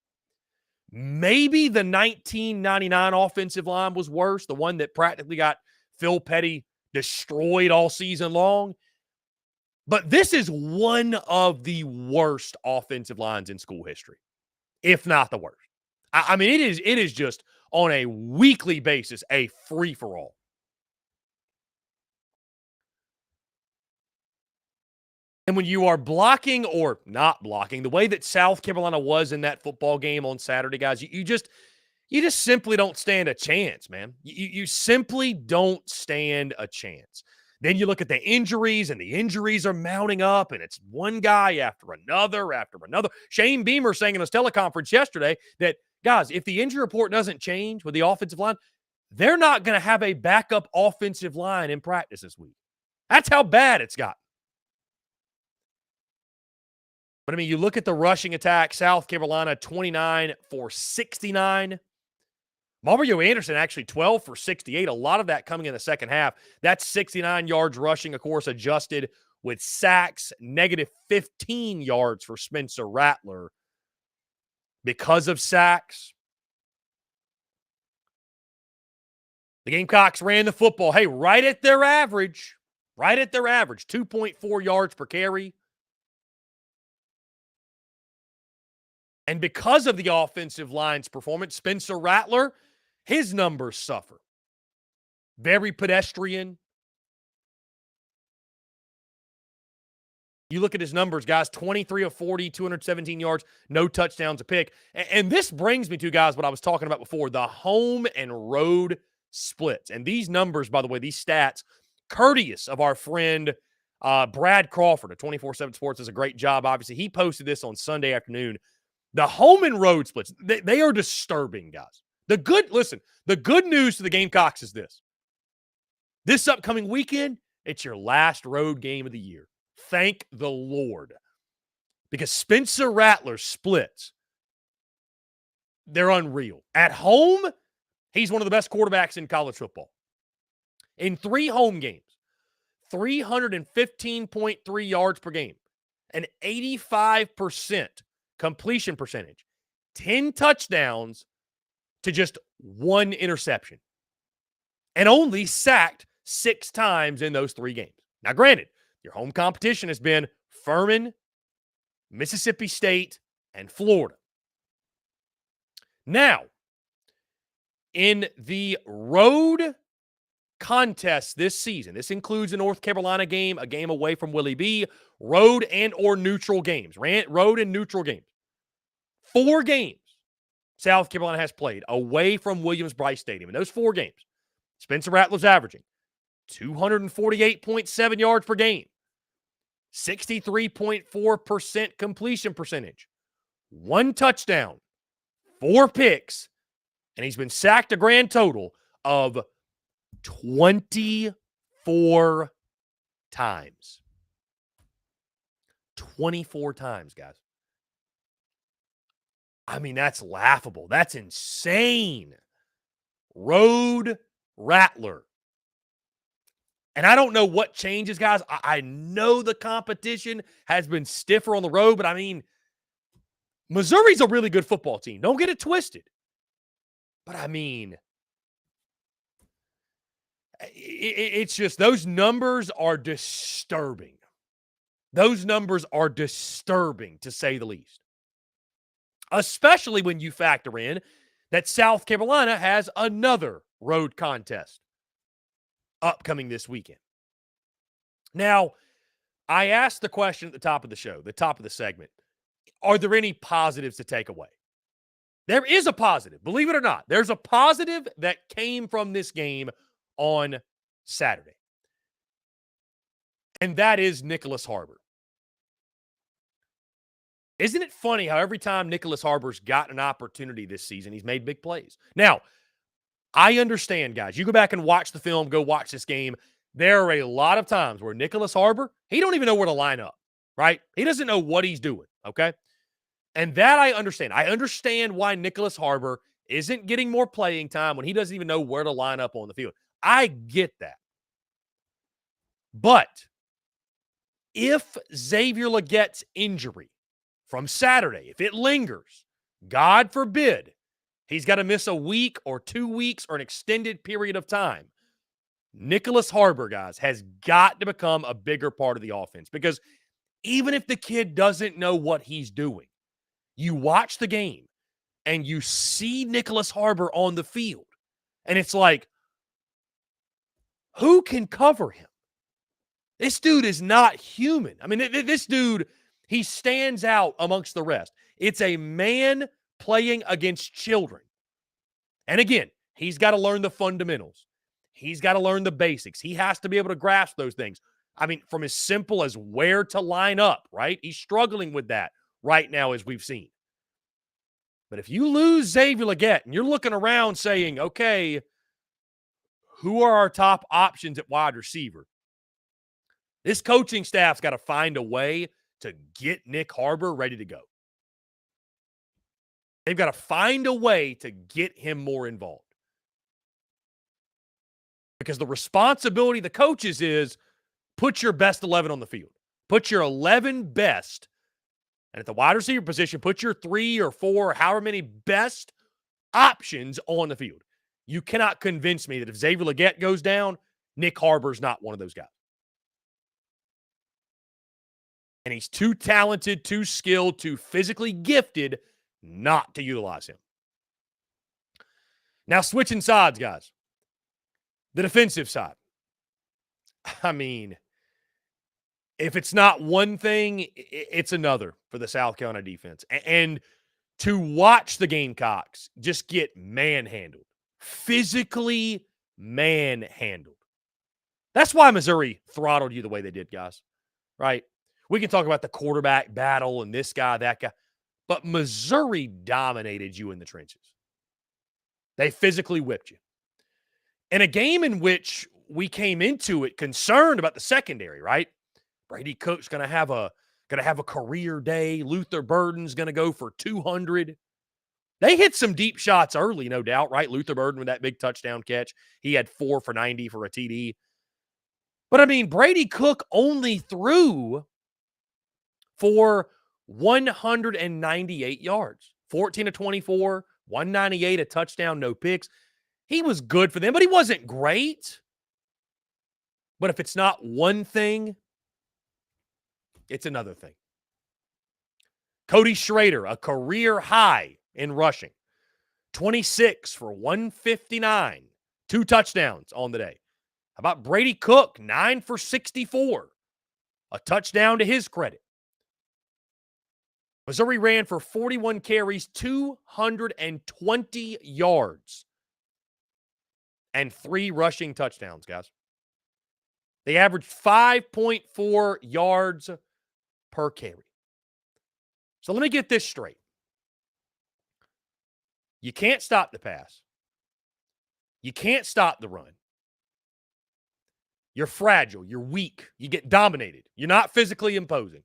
Maybe the 1999 offensive line was worse, the one that practically got Phil Petty destroyed all season long. But this is one of the worst offensive lines in school history, if not the worst. I mean, it is just on a weekly basis a free-for-all. And when you are blocking or not blocking, the way that South Carolina was in that football game on Saturday, guys, you just simply don't stand a chance, man. You simply don't stand a chance. Then you look at the injuries, and the injuries are mounting up, and it's one guy after another after another. Shane Beamer saying in his teleconference yesterday that, guys, if the injury report doesn't change with the offensive line, they're not going to have a backup offensive line in practice this week. That's how bad it's gotten. But, I mean, you look at the rushing attack, South Carolina 29 for 69. Mario Anderson actually 12 for 68. A lot of that coming in the second half. That's 69 yards rushing, of course, adjusted with sacks, negative 15 yards for Spencer Rattler because of sacks. The Gamecocks ran the football, hey, right at their average, 2.4 yards per carry. And because of the offensive line's performance, Spencer Rattler, his numbers suffer. Very pedestrian. You look at his numbers, guys, 23 of 40, 217 yards, no touchdowns, a pick. And this brings me to, guys, what I was talking about before, the home and road splits. And these numbers, by the way, these stats, courteous of our friend Brad Crawford of 24/7 Sports, does a great job, obviously. He posted this on Sunday afternoon. The home and road splits, they are disturbing, guys. The good news to the Gamecocks is this. This upcoming weekend, it's your last road game of the year. Thank the Lord. Because Spencer Rattler splits, they're unreal. At home, he's one of the best quarterbacks in college football. In 3 home games, 315.3 yards per game, an 85% completion percentage, 10 touchdowns to just 1 interception, and only sacked 6 times in those 3 games. Now, granted, your home competition has been Furman, Mississippi State, and Florida. Now, in the road contest this season, this includes a North Carolina game, a game away from Willie B, road and or neutral games, road and neutral games. 4 games South Carolina has played away from Williams-Brice Stadium. In those 4 games, Spencer Rattler's averaging 248.7 yards per game, 63.4% completion percentage, 1 touchdown, 4 picks, and he's been sacked a grand total of 24 times. 24 times, guys. I mean, that's laughable. That's insane. Road Rattler. And I don't know what changes, guys. I know the competition has been stiffer on the road, but I mean, Missouri's a really good football team. Don't get it twisted. But I mean, it's just those numbers are disturbing. Those numbers are disturbing, to say the least. Especially when you factor in that South Carolina has another road contest upcoming this weekend. Now, I asked the question at the top of the show, the top of the segment, are there any positives to take away? There is a positive, believe it or not. There's a positive that came from this game on Saturday. And that is Nicholas Harbor. Isn't it funny how every time Nicholas Harbor's gotten an opportunity this season, he's made big plays? Now, I understand, guys. You go back and watch the film, go watch this game. There are a lot of times where Nicholas Harbor, he don't even know where to line up, right? He doesn't know what he's doing, okay? And that I understand. I understand why Nicholas Harbor isn't getting more playing time when he doesn't even know where to line up on the field. I get that. But if Xavier Legette's injury from Saturday, if it lingers, God forbid, he's got to miss a week or 2 weeks or an extended period of time, Nicholas Harbor, guys, has got to become a bigger part of the offense. Because even if the kid doesn't know what he's doing, you watch the game and you see Nicholas Harbor on the field, and it's like, who can cover him? This dude is not human. I mean, this dude, he stands out amongst the rest. It's a man playing against children. And again, he's got to learn the fundamentals. He's got to learn the basics. He has to be able to grasp those things. I mean, from as simple as where to line up, right? He's struggling with that right now, as we've seen. But if you lose Xavier Legette and you're looking around saying, okay, who are our top options at wide receiver? This coaching staff's got to find a way to get Nick Harbor ready to go. They've got to find a way to get him more involved. Because the responsibility of the coaches is put your best 11 on the field. Put your 11 best. And at the wide receiver position, put your 3 or 4, however many best options on the field. You cannot convince me that if Xavier Legette goes down, Nick Harbor's not one of those guys. And he's too talented, too skilled, too physically gifted not to utilize him. Now, switching sides, guys. The defensive side. I mean, if it's not one thing, it's another for the South Carolina defense. And to watch the Gamecocks just get manhandled, physically manhandled. That's why Missouri throttled you the way they did, guys, right? We can talk about the quarterback battle and this guy, that guy, but Missouri dominated you in the trenches. They physically whipped you. In a game in which we came into it concerned about the secondary, right? Brady Cook's going to have a career day. Luther Burden's going to go for 200. They hit some deep shots early, no doubt, right? Luther Burden with that big touchdown catch. He had 4 for 90 for a TD. But, I mean, Brady Cook only threw for 198 yards. 14 to 24, 198, a touchdown, no picks. He was good for them, but he wasn't great. But if it's not one thing, it's another thing. Cody Schrader, a career high in rushing. 26 for 159. 2 touchdowns on the day. How about Brady Cook? 9 for 64. A touchdown to his credit. Missouri ran for 41 carries, 220 yards, and 3 rushing touchdowns, guys. They averaged 5.4 yards per carry. So let me get this straight. You can't stop the pass. You can't stop the run. You're fragile. You're weak. You get dominated. You're not physically imposing.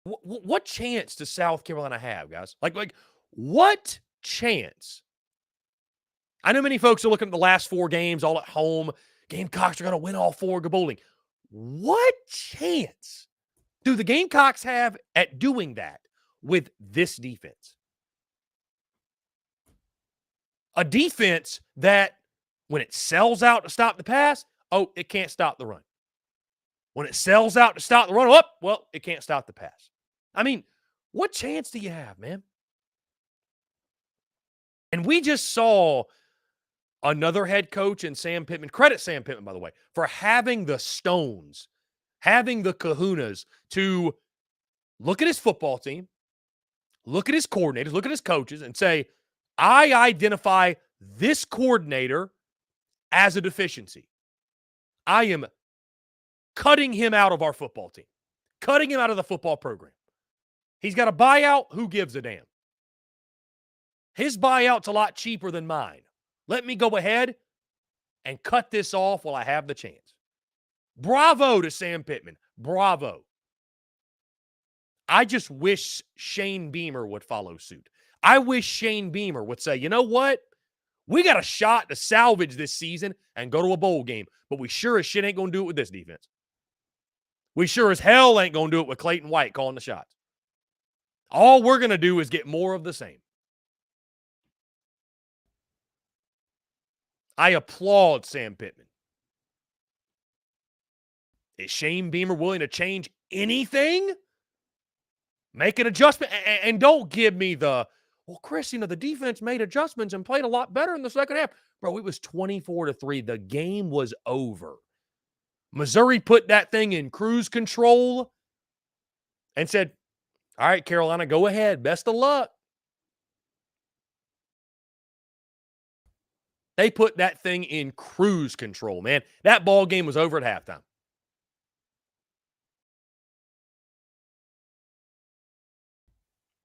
What chance does South Carolina have, guys? Like what chance? I know many folks are looking at the last 4 games all at home. Gamecocks are going to win all 4, go bowling. What chance do the Gamecocks have at doing that with this defense? A defense that, when it sells out to stop the pass, it can't stop the run. When it sells out to stop the run, it can't stop the pass. I mean, what chance do you have, man? And we just saw another head coach in Sam Pittman. Credit Sam Pittman, by the way, for having the stones, having the kahunas to look at his football team, look at his coordinators, look at his coaches, and say, I identify this coordinator as a deficiency. I am cutting him out of our football team, cutting him out of the football program. He's got a buyout. Who gives a damn? His buyout's a lot cheaper than mine. Let me go ahead and cut this off while I have the chance. Bravo to Sam Pittman. Bravo. I just wish Shane Beamer would follow suit. I wish Shane Beamer would say, you know what? We got a shot to salvage this season and go to a bowl game, but we sure as shit ain't going to do it with this defense. We sure as hell ain't going to do it with Clayton White calling the shots. All we're going to do is get more of the same. I applaud Sam Pittman. Is Shane Beamer willing to change anything? Make an adjustment? And don't give me the, Well, Chris, the defense made adjustments and played a lot better in the second half. Bro, it was 24-3. The game was over. Missouri put that thing in cruise control and said, all right, Carolina, go ahead. Best of luck. They put that thing in cruise control, man. That ball game was over at halftime.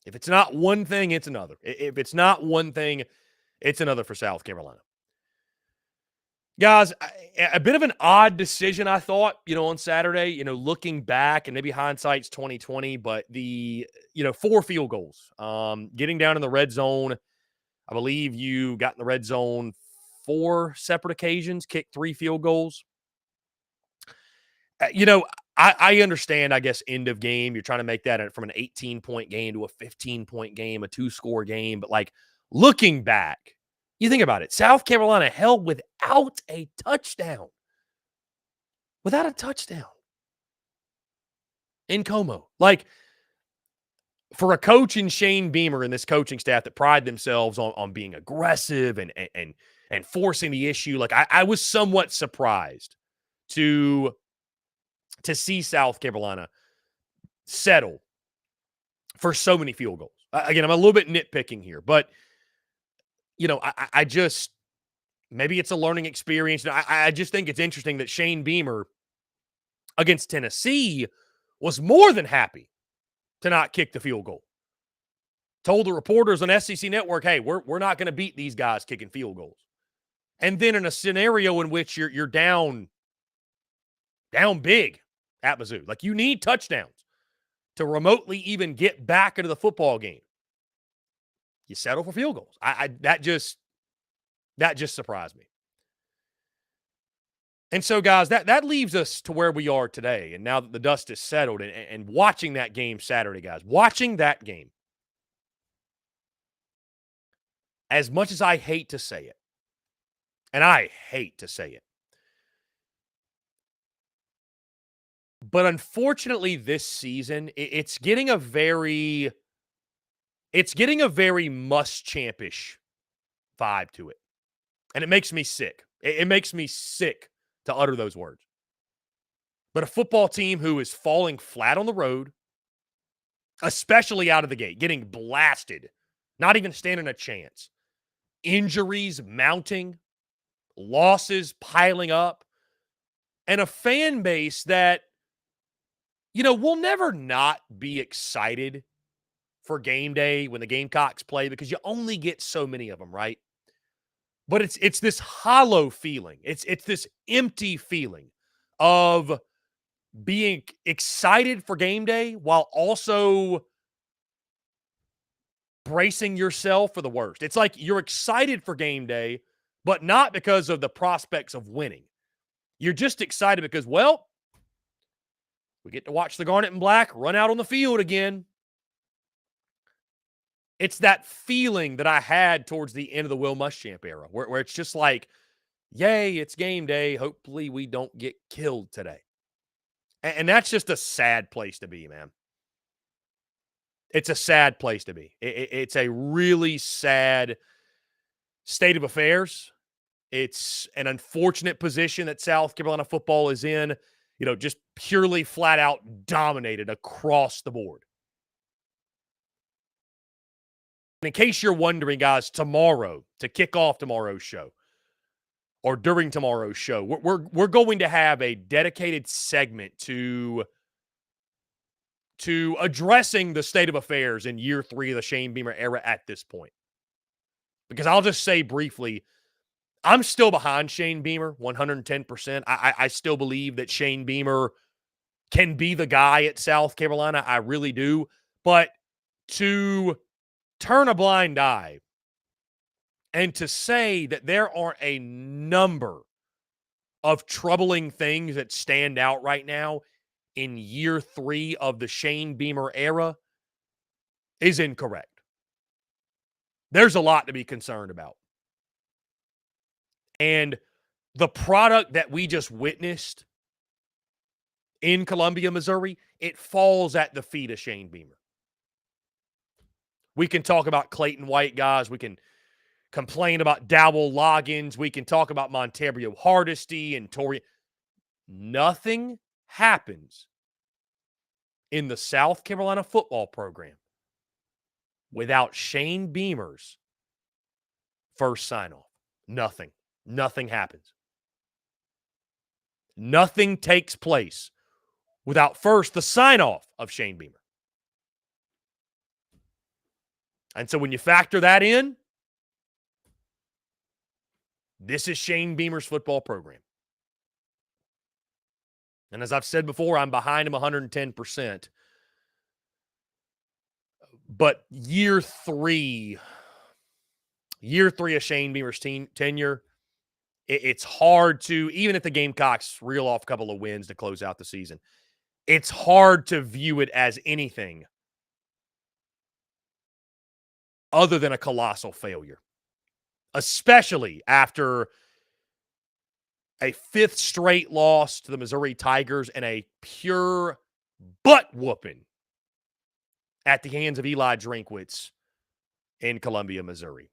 If it's not one thing, it's another. If it's not one thing, it's another for South Carolina. Guys, a bit of an odd decision, I thought, on Saturday, looking back, and maybe hindsight's 2020, but the, 4 field goals, getting down in the red zone. I believe you got in the red zone 4 separate occasions, kicked 3 field goals. I understand, I guess, end of game. You're trying to make that from an 18-point game to a 15-point game, a 2-score game. But, looking back, you think about it. South Carolina held without a touchdown. Without a touchdown. In Como. For a coach in Shane Beamer and this coaching staff that pride themselves on being aggressive and forcing the issue, I was somewhat surprised to see South Carolina settle for so many field goals. Again, I'm a little bit nitpicking here, but, I just, maybe it's a learning experience. I just think it's interesting that Shane Beamer against Tennessee was more than happy to not kick the field goal. Told the reporters on SEC Network, hey, we're not going to beat these guys kicking field goals. And then in a scenario in which you're down big at Mizzou, you need touchdowns to remotely even get back into the football game. You settle for field goals. That just surprised me. And so, guys, that leaves us to where we are today. And now that the dust is settled and watching that game Saturday, guys, watching that game, as much as I hate to say it, and I hate to say it, but unfortunately this season, it's getting a very must-champish vibe to it. And it makes me sick. It makes me sick to utter those words. But a football team who is falling flat on the road, especially out of the gate, getting blasted, not even standing a chance. Injuries mounting, losses piling up, and a fan base that, will never not be excited for game day when the Gamecocks play because you only get so many of them, right? But it's this hollow feeling. It's this empty feeling of being excited for game day while also bracing yourself for the worst. It's like you're excited for game day, but not because of the prospects of winning. You're just excited because, well, we get to watch the Garnet and Black run out on the field again. It's that feeling that I had towards the end of the Will Muschamp era, where it's just like, yay, it's game day. Hopefully we don't get killed today. And that's just a sad place to be, man. It's a sad place to be. It's a really sad state of affairs. It's an unfortunate position that South Carolina football is in, just purely flat out dominated across the board. In case you're wondering, guys, tomorrow, to kick off tomorrow's show, or during tomorrow's show, we're going to have a dedicated segment to addressing the state of affairs in year 3 of the Shane Beamer era at this point. Because I'll just say briefly, I'm still behind Shane Beamer 110%. I still believe that Shane Beamer can be the guy at South Carolina. I really do. But to turn a blind eye and to say that there are a number of troubling things that stand out right now in year 3 of the Shane Beamer era is incorrect. There's a lot to be concerned about. And the product that we just witnessed in Columbia, Missouri, it falls at the feet of Shane Beamer. We can talk about Clayton White, guys. We can complain about Dowell Loggins. We can talk about Montario Hardesty and Tori. Nothing happens in the South Carolina football program without Shane Beamer's first sign-off. Nothing. Nothing happens. Nothing takes place without first the sign-off of Shane Beamer. And so when you factor that in, this is Shane Beamer's football program. And as I've said before, I'm behind him 110%. But year three of Shane Beamer's tenure, it's hard to, even if the Gamecocks reel off a couple of wins to close out the season, it's hard to view it as anything other than a colossal failure, especially after a fifth straight loss to the Missouri Tigers and a pure butt-whooping at the hands of Eli Drinkwitz in Columbia, Missouri.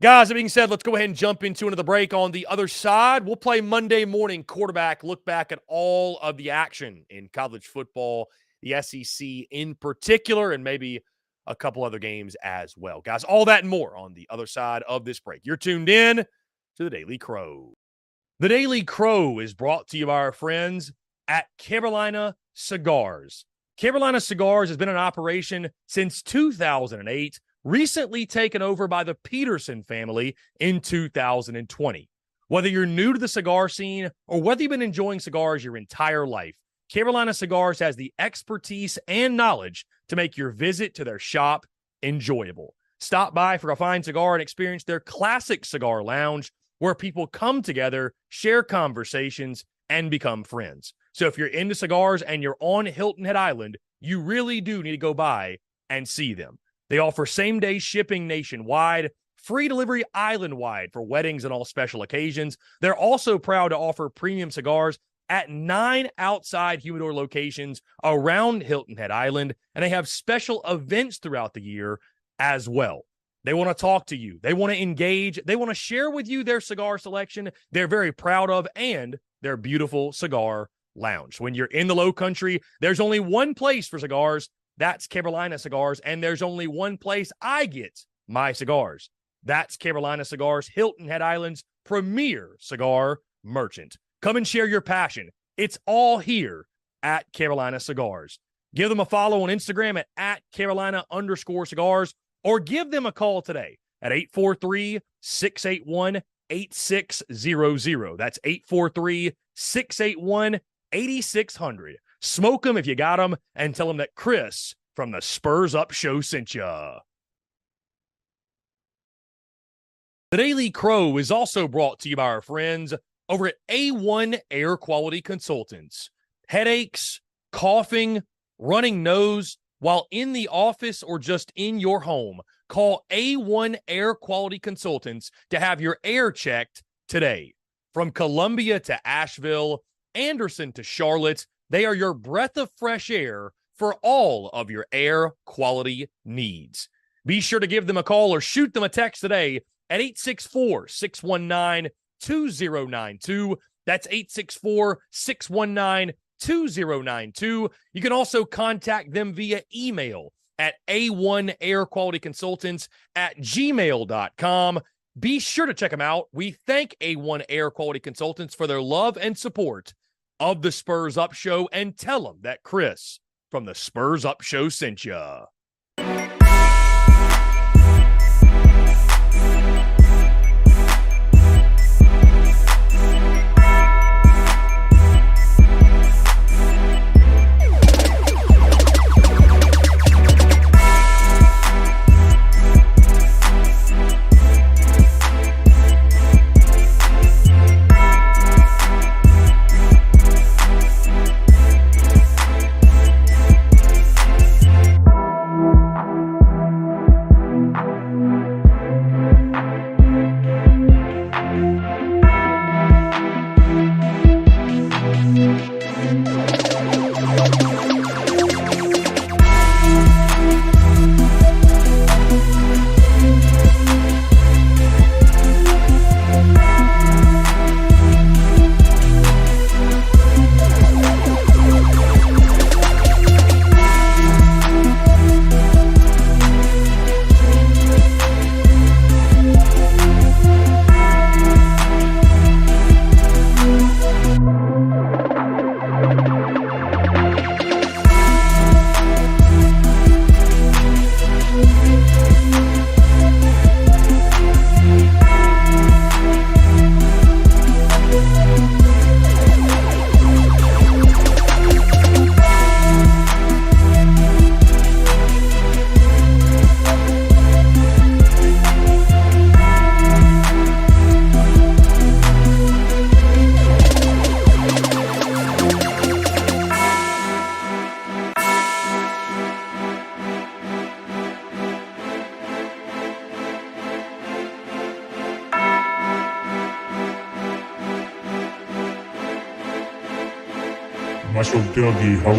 Guys, that being said, let's go ahead and jump into another break. On the other side, we'll play Monday morning quarterback, look back at all of the action in college football, the SEC in particular, and maybe a couple other games as well. Guys, all that and more on the other side of this break. You're tuned in to the Daily Crow. The Daily Crow is brought to you by our friends at Carolina Cigars. Carolina Cigars has been in operation since 2008, recently taken over by the Peterson family in 2020. Whether you're new to the cigar scene or whether you've been enjoying cigars your entire life, Carolina Cigars has the expertise and knowledge to make your visit to their shop enjoyable. Stop by for a fine cigar and experience their classic cigar lounge where people come together, share conversations, and become friends. So if you're into cigars and you're on Hilton Head Island, you really do need to go by and see them. They offer same-day shipping nationwide, free delivery island-wide for weddings and all special occasions. They're also proud to offer premium cigars at 9 outside humidor locations around Hilton Head Island, and they have special events throughout the year as well. They want to talk to you. They want to engage. They want to share with you their cigar selection they're very proud of and their beautiful cigar lounge. When you're in the Low Country, there's only one place for cigars. That's Carolina Cigars, and there's only one place I get my cigars. That's Carolina Cigars, Hilton Head Island's premier cigar merchant. Come and share your passion. It's all here at Carolina Cigars. Give them a follow on Instagram at Carolina_cigars, or give them a call today at 843-681-8600. That's 843-681-8600. Smoke them if you got them, and tell them that Chris from the Spurs Up Show sent ya. The Daily Crow is also brought to you by our friends over at A1 Air Quality Consultants. Headaches, coughing, running nose while in the office or just in your home, call A1 Air Quality Consultants to have your air checked today. From Columbia to Asheville, Anderson to Charlotte, they are your breath of fresh air for all of your air quality needs. Be sure to give them a call or shoot them a text today at 864-619-2092. That's 864-619-2092. You can also contact them via email at a1airqualityconsultants@gmail.com. Be sure to check them out. We thank A1 Air Quality Consultants for their love and support of the Spurs Up Show, and tell them that Chris from the Spurs Up Show sent ya. Muscle Dougie Ho.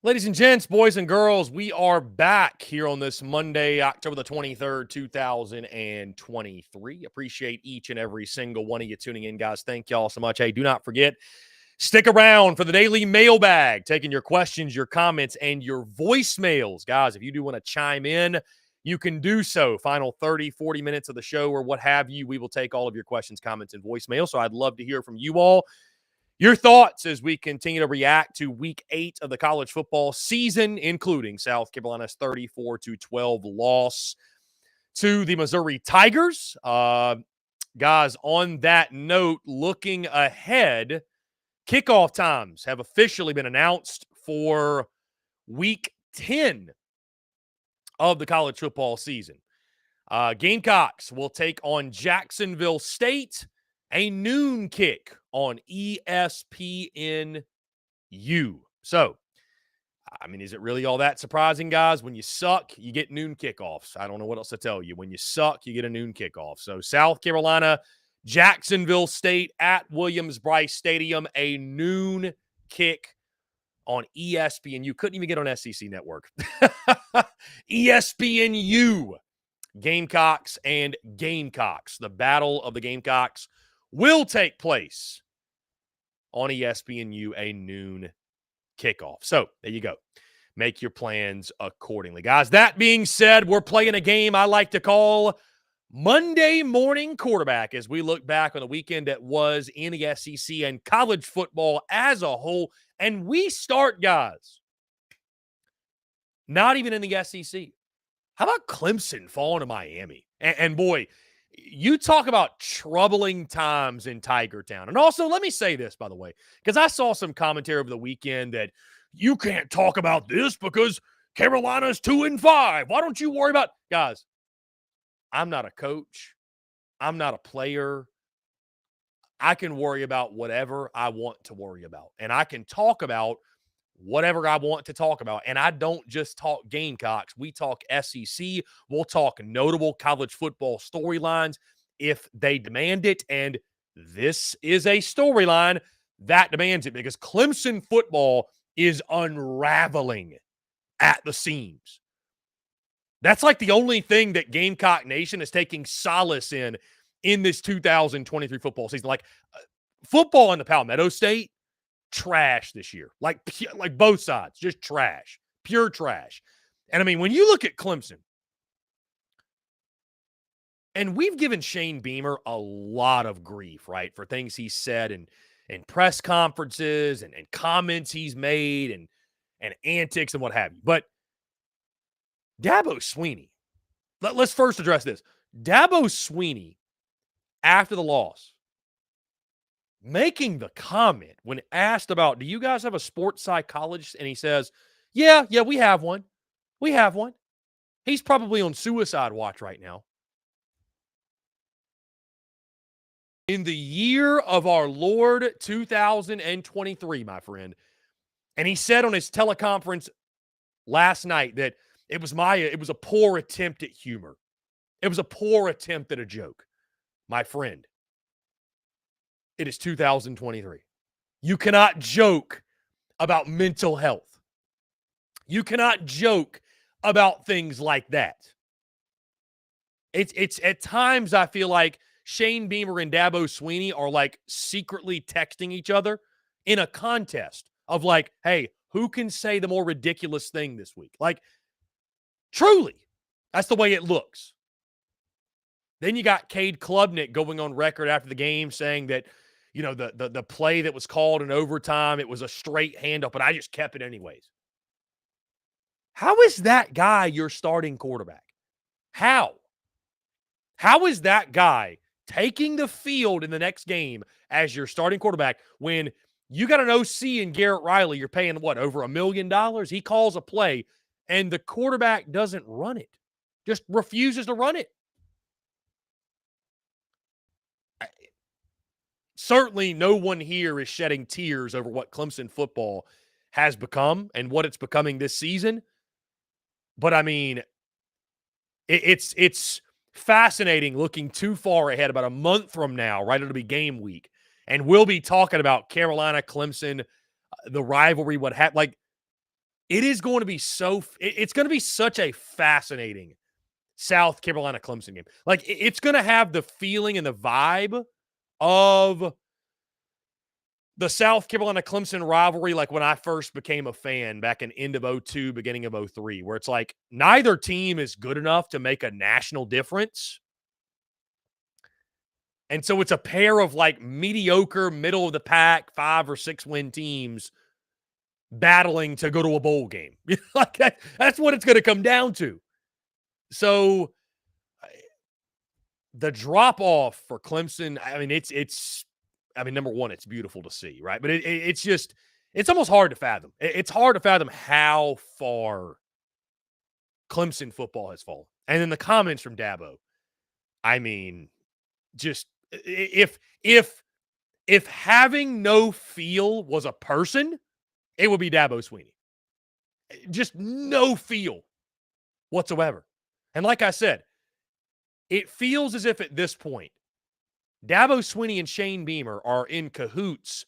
Ladies and gents, boys and girls, we are back here on this Monday, October the 23rd, 2023. Appreciate each and every single one of you tuning in, guys. Thank y'all so much. Hey, do not forget, stick around for the daily mailbag, taking your questions, your comments, and your voicemails. Guys, if you do want to chime in, you can do so. Final 30, 40 minutes of the show or what have you, we will take all of your questions, comments, and voicemail. So I'd love to hear from you all. Your thoughts as we continue to react to week 8 of the college football season, including South Carolina's 34-12 loss to the Missouri Tigers. Guys, on that note, looking ahead, kickoff times have officially been announced for week 10 of the college football season. Gamecocks will take on Jacksonville State, a noon kick on ESPNU. So, I mean, is it really all that surprising, guys? When you suck, you get noon kickoffs. I don't know what else to tell you. When you suck, you get a noon kickoff. So, South Carolina, Jacksonville State at Williams-Brice Stadium, a noon kick on ESPN. You couldn't even get on SEC Network. ESPNU. Gamecocks and Gamecocks. The Battle of the Gamecocks will take place on ESPNU, a noon kickoff. So there you go. Make your plans accordingly. Guys, that being said, we're playing a game I like to call Monday Morning Quarterback as we look back on the weekend that was in the SEC and college football as a whole. And we start, guys, not even in the SEC. How about Clemson falling to Miami? And boy, you talk about troubling times in Tiger Town. And also, let me say this, by the way, because I saw some commentary over the weekend that you can't talk about this because Carolina's 2-5. Why don't you worry about – guys, I'm not a coach. I'm not a player. I can worry about whatever I want to worry about. And I can talk about whatever I want to talk about. And I don't just talk Gamecocks. We talk SEC. We'll talk notable college football storylines if they demand it. And this is a storyline that demands it because Clemson football is unraveling at the seams. That's like the only thing that Gamecock Nation is taking solace in this 2023 football season. Like football in the Palmetto State, trash this year. Like both sides, just trash. Pure trash. And I mean, when you look at Clemson, and we've given Shane Beamer a lot of grief, right, for things he said in press conferences and comments he's made and antics and what have you. But Dabo Swinney, let's first address this. Dabo Swinney, after the loss, making the comment when asked about, do you guys have a sports psychologist? And he says, yeah, we have one. We have one. He's probably on suicide watch right now. In the year of our Lord 2023, my friend. And he said on his teleconference last night that it was a poor attempt at humor. It was a poor attempt at a joke. My friend, it is 2023. You cannot joke about mental health. You cannot joke about things like that. It's at times I feel like Shane Beamer and Dabo Swinney are like secretly texting each other in a contest of like, hey, who can say the more ridiculous thing this week? Like, truly, that's the way it looks. Then you got Cade Klubnik going on record after the game saying that, you know, the play that was called in overtime, it was a straight handoff, but I just kept it anyways. How is that guy your starting quarterback? How? How is that guy taking the field in the next game as your starting quarterback when you got an OC in Garrett Riley, you're paying, what, over $1 million? He calls a play. and the quarterback doesn't run it, just refuses to run it. Certainly no one here is shedding tears over what Clemson football has become and what it's becoming this season. But I mean, it's fascinating looking too far ahead, about a month from now, right? It'll be game week. And we'll be talking about Carolina, Clemson, the rivalry, what happened. Like, it is going to be it's going to be such a fascinating South Carolina Clemson game. Like, it's going to have the feeling and the vibe of the South Carolina Clemson rivalry, like when I first became a fan back in end of 2002, beginning of 2003, where it's like neither team is good enough to make a national difference. And so it's a pair of like mediocre, middle of the pack, 5 or 6 win teams battling to go to a bowl game. Like that's what it's going to come down to. So the drop off for Clemson, I mean, number one, it's beautiful to see, right? But it's almost hard to fathom. It's hard to fathom how far Clemson football has fallen. And then the comments from Dabo, I mean, just if having no feel was a person, it would be Dabo Swinney. Just no feel whatsoever. And like I said, it feels as if at this point, Dabo Swinney and Shane Beamer are in cahoots,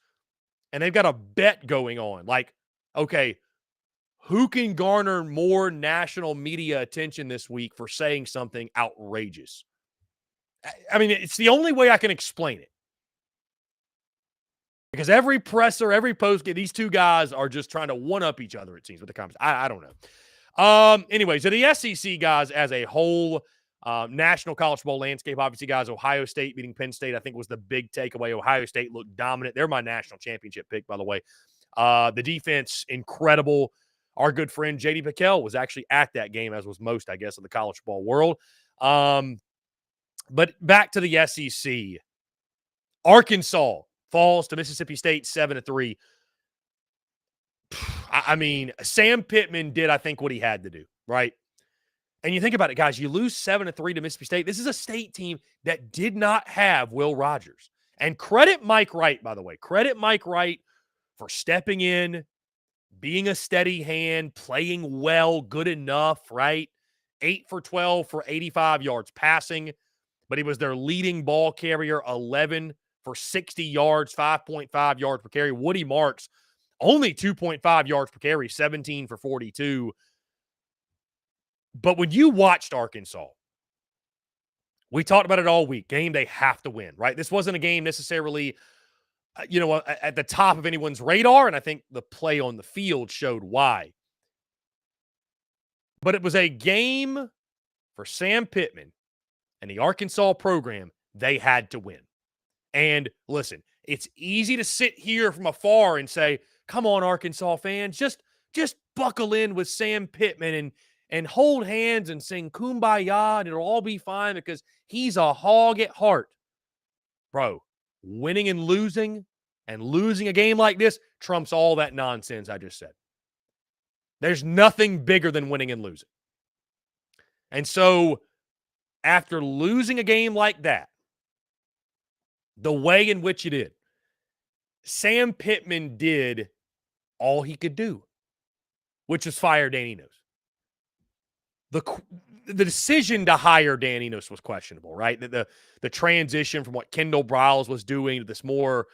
and they've got a bet going on. Like, okay, who can garner more national media attention this week for saying something outrageous? I mean, it's the only way I can explain it. Because every presser, every post, these two guys are just trying to one-up each other, it seems, with the comments. I don't know. Anyway, so the SEC guys as a whole, national college football landscape, obviously, guys, Ohio State beating Penn State, I think, was the big takeaway. Ohio State looked dominant. They're my national championship pick, by the way. The defense, incredible. Our good friend J.D. Pickell was actually at that game, as was most, I guess, of the college football world. But back to the SEC. Arkansas falls to Mississippi State 7-3. I mean, Sam Pittman did, I think, what he had to do, right? And you think about it, guys, you lose 7-3 to Mississippi State. This is a State team that did not have Will Rogers. And credit Mike Wright, by the way. Credit Mike Wright for stepping in, being a steady hand, playing well, good enough, right? 8 for 12 for 85 yards passing, but he was their leading ball carrier, 11 for 60 yards, 5.5 yards per carry. Woody Marks, only 2.5 yards per carry, 17 for 42. But when you watched Arkansas, we talked about it all week. Game they have to win, right? This wasn't a game necessarily, at the top of anyone's radar, and I think the play on the field showed why. But it was a game for Sam Pittman and the Arkansas program they had to win. And listen, it's easy to sit here from afar and say, come on, Arkansas fans, just buckle in with Sam Pittman and hold hands and sing Kumbaya, and it'll all be fine because he's a hog at heart. Bro, winning and losing a game like this trumps all that nonsense I just said. There's nothing bigger than winning and losing. And so after losing a game like that, the way in which you did, Sam Pittman did all he could do, which was fire Dan Enos. The decision to hire Dan Enos was questionable, right? The transition from what Kendall Briles was doing to this more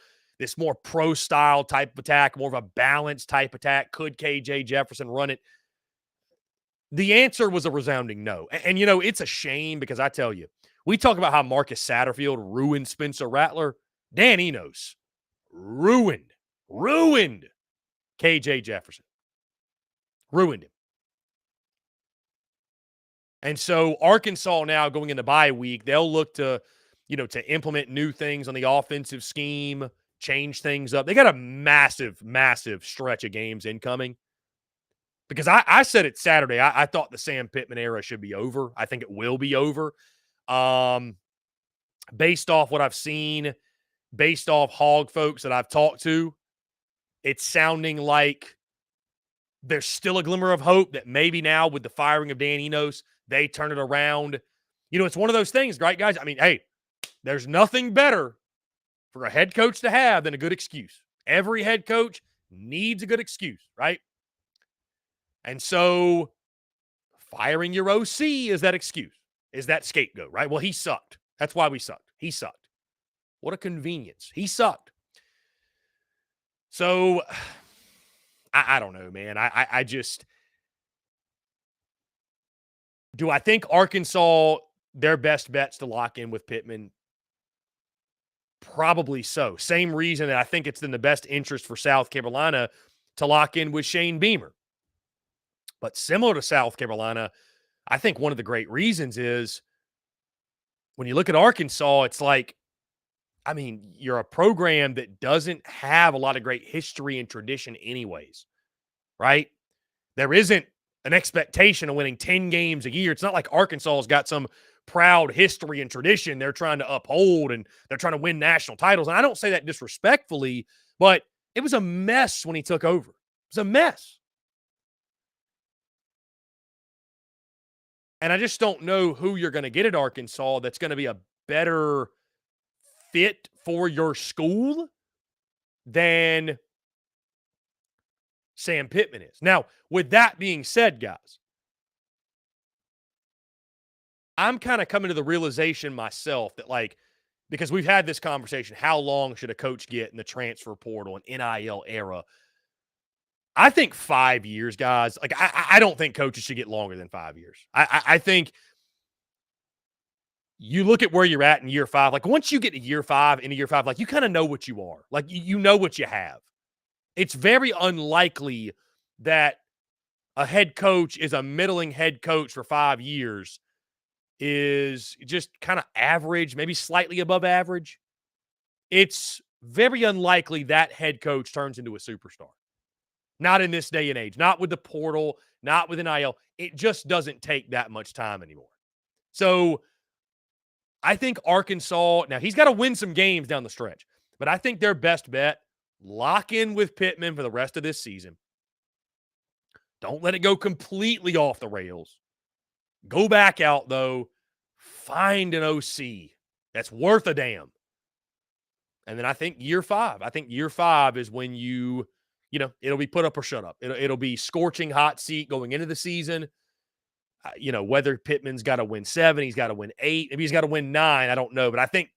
pro-style type of attack, more of a balanced type attack. Could KJ Jefferson run it? The answer was a resounding no. And it's a shame because I tell you, we talk about how Marcus Satterfield ruined Spencer Rattler. Dan Enos ruined KJ Jefferson. Ruined him. And so Arkansas now going into bye week, they'll look to implement new things on the offensive scheme, change things up. They got a massive, massive stretch of games incoming. Because I said it Saturday, I thought the Sam Pittman era should be over. I think it will be over. Based off what I've seen, based off hog folks that I've talked to, it's sounding like there's still a glimmer of hope that maybe now with the firing of Dan Enos, they turn it around. It's one of those things, right, guys? I mean, hey, there's nothing better for a head coach to have than a good excuse. Every head coach needs a good excuse, right? And so firing your OC is that excuse, is that scapegoat, right? Well, he sucked. That's why we sucked. He sucked. What a convenience. He sucked. So I don't know, man. I just – do I think Arkansas, their best bets to lock in with Pittman? Probably so. Same reason that I think it's in the best interest for South Carolina to lock in with Shane Beamer. But similar to South Carolina, I think one of the great reasons is when you look at Arkansas, it's like, I mean, you're a program that doesn't have a lot of great history and tradition anyways, right? There isn't an expectation of winning 10 games a year. It's not like Arkansas's got some proud history and tradition they're trying to uphold and they're trying to win national titles. And I don't say that disrespectfully, but it was a mess when he took over. It was a mess. And I just don't know who you're going to get at Arkansas that's going to be a better fit for your school than Sam Pittman is. Now, with that being said, guys, I'm kind of coming to the realization myself that, like, because we've had this conversation, how long should a coach get in the transfer portal and NIL era? I think 5 years, guys. Like, I don't think coaches should get longer than 5 years. I think you look at where you're at in year 5. Like, once you get to year 5, into year 5, like, you kind of know what you are. Like, you know what you have. It's very unlikely that a head coach is a middling head coach for 5 years is just kind of average, maybe slightly above average. It's very unlikely that head coach turns into a superstar. Not in this day and age. Not with the portal. Not with NIL. It just doesn't take that much time anymore. So I think Arkansas, now he's got to win some games down the stretch, but I think their best bet, lock in with Pittman for the rest of this season. Don't let it go completely off the rails. Go back out, though. Find an OC that's worth a damn. And then I think year 5. I think year 5 is when it'll be put up or shut up. It'll be scorching hot seat going into the season. Whether Pittman's got to win 7, he's got to win 8, maybe he's got to win 9. I don't know. But I think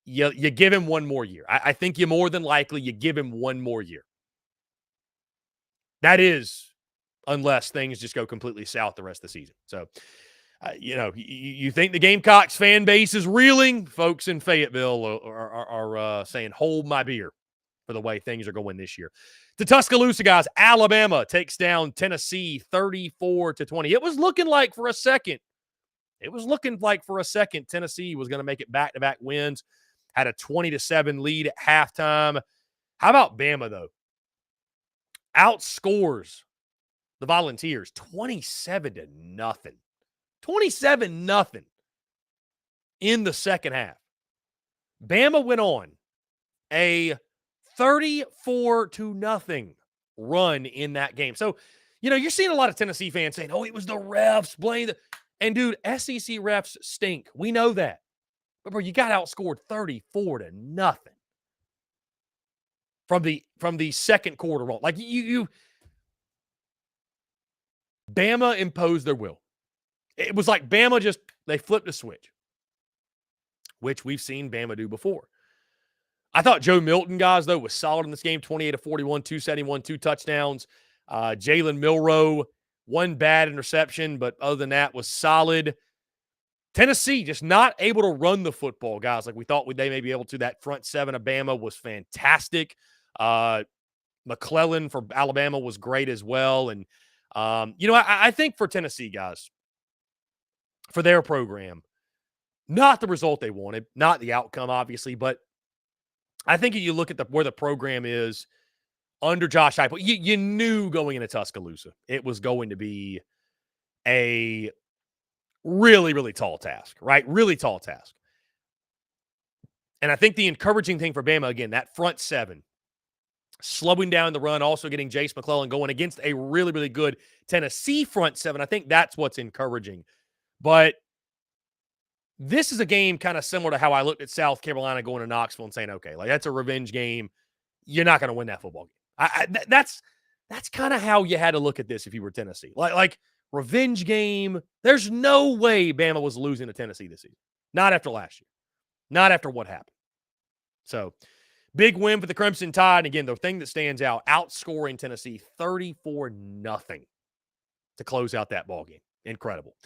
you give him one more year. I think you more than likely you give him one more year. That is, unless things just go completely south the rest of the season. So, you think the Gamecocks fan base is reeling? Folks in Fayetteville are saying, hold my beer for the way things are going this year. To Tuscaloosa, guys, Alabama takes down Tennessee 34-20. It was looking like for a second Tennessee was going to make it back-to-back wins. Had a 20-7 lead at halftime. How about Bama, though? Outscores the Volunteers 27-0. 27-0 in the second half. Bama went on a 34-0 run in that game. So, you're seeing a lot of Tennessee fans saying, oh, it was the refs, blame the... And, dude, SEC refs stink. We know that. But, bro, you got outscored 34-0 from the second quarter on. Like, Bama imposed their will. It was like Bama they flipped a switch, which we've seen Bama do before. I thought Joe Milton, guys, though, was solid in this game, 28-41, 271, 2 touchdowns. Jalen Milroe, one bad interception, but other than that was solid. Tennessee just not able to run the football, guys, like we thought they may be able to. That front 7 of Bama was fantastic. McClellan for Alabama was great as well. And, I think for Tennessee, guys, for their program, not the result they wanted, not the outcome, obviously, but I think if you look at where the program is under Josh Heupel, you knew going into Tuscaloosa it was going to be a really, really tall task, right? Really tall task. And I think the encouraging thing for Bama, again, that front 7, slowing down the run, also getting Jace McClellan going against a really, really good Tennessee front seven. I think that's what's encouraging. But this is a game kind of similar to how I looked at South Carolina going to Knoxville and saying, okay, like that's a revenge game. You're not going to win that football game. That's kind of how you had to look at this if you were Tennessee. Like revenge game. There's no way Bama was losing to Tennessee this season. Not after last year. Not after what happened. So, big win for the Crimson Tide. And again, the thing that stands out, outscoring Tennessee 34-0 to close out that ball game. Incredible.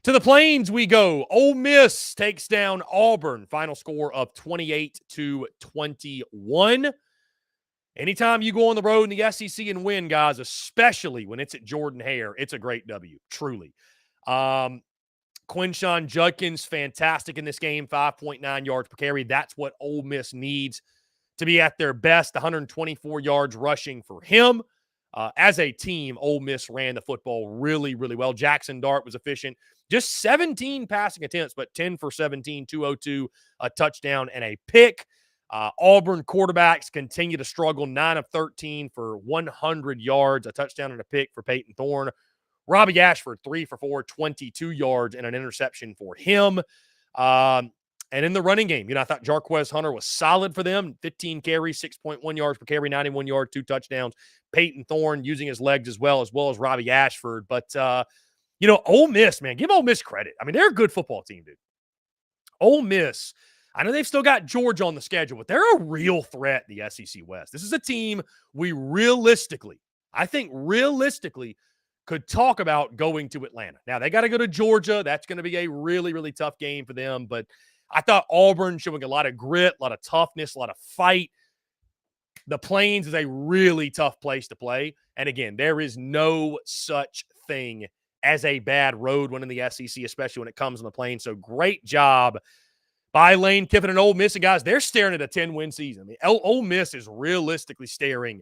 To the Plains we go. Ole Miss takes down Auburn. Final score of 28-21. Anytime you go on the road in the SEC and win, guys, especially when it's at Jordan-Hare, it's a great W, truly. Quinshon Judkins, fantastic in this game, 5.9 yards per carry. That's what Ole Miss needs to be at their best, 124 yards rushing for him. As a team, Ole Miss ran the football really, really well. Jackson Dart was efficient. Just 17 passing attempts, but 10 for 17, 202, a touchdown, and a pick. Auburn quarterbacks continue to struggle, 9 of 13 for 100 yards, a touchdown and a pick for Peyton Thorne. Robbie Ashford, 3 for 4, 22 yards, and an interception for him. And in the running game, I thought Jarquez Hunter was solid for them. 15 carries, 6.1 yards per carry, 91 yards, 2 touchdowns. Peyton Thorne using his legs as well as Robbie Ashford. But, Ole Miss, man, give Ole Miss credit. I mean, they're a good football team, dude. Ole Miss, I know they've still got Georgia on the schedule, but they're a real threat in the SEC West. This is a team we realistically could talk about going to Atlanta. Now, they got to go to Georgia. That's going to be a really, really tough game for them. But I thought Auburn showing a lot of grit, a lot of toughness, a lot of fight. The Plains is a really tough place to play. And again, there is no such thing as a bad road win in the SEC, especially when it comes on the Plains. So great job by Lane Kiffin and Ole Miss. And guys, they're staring at a 10-win season. I mean, Ole Miss is realistically staring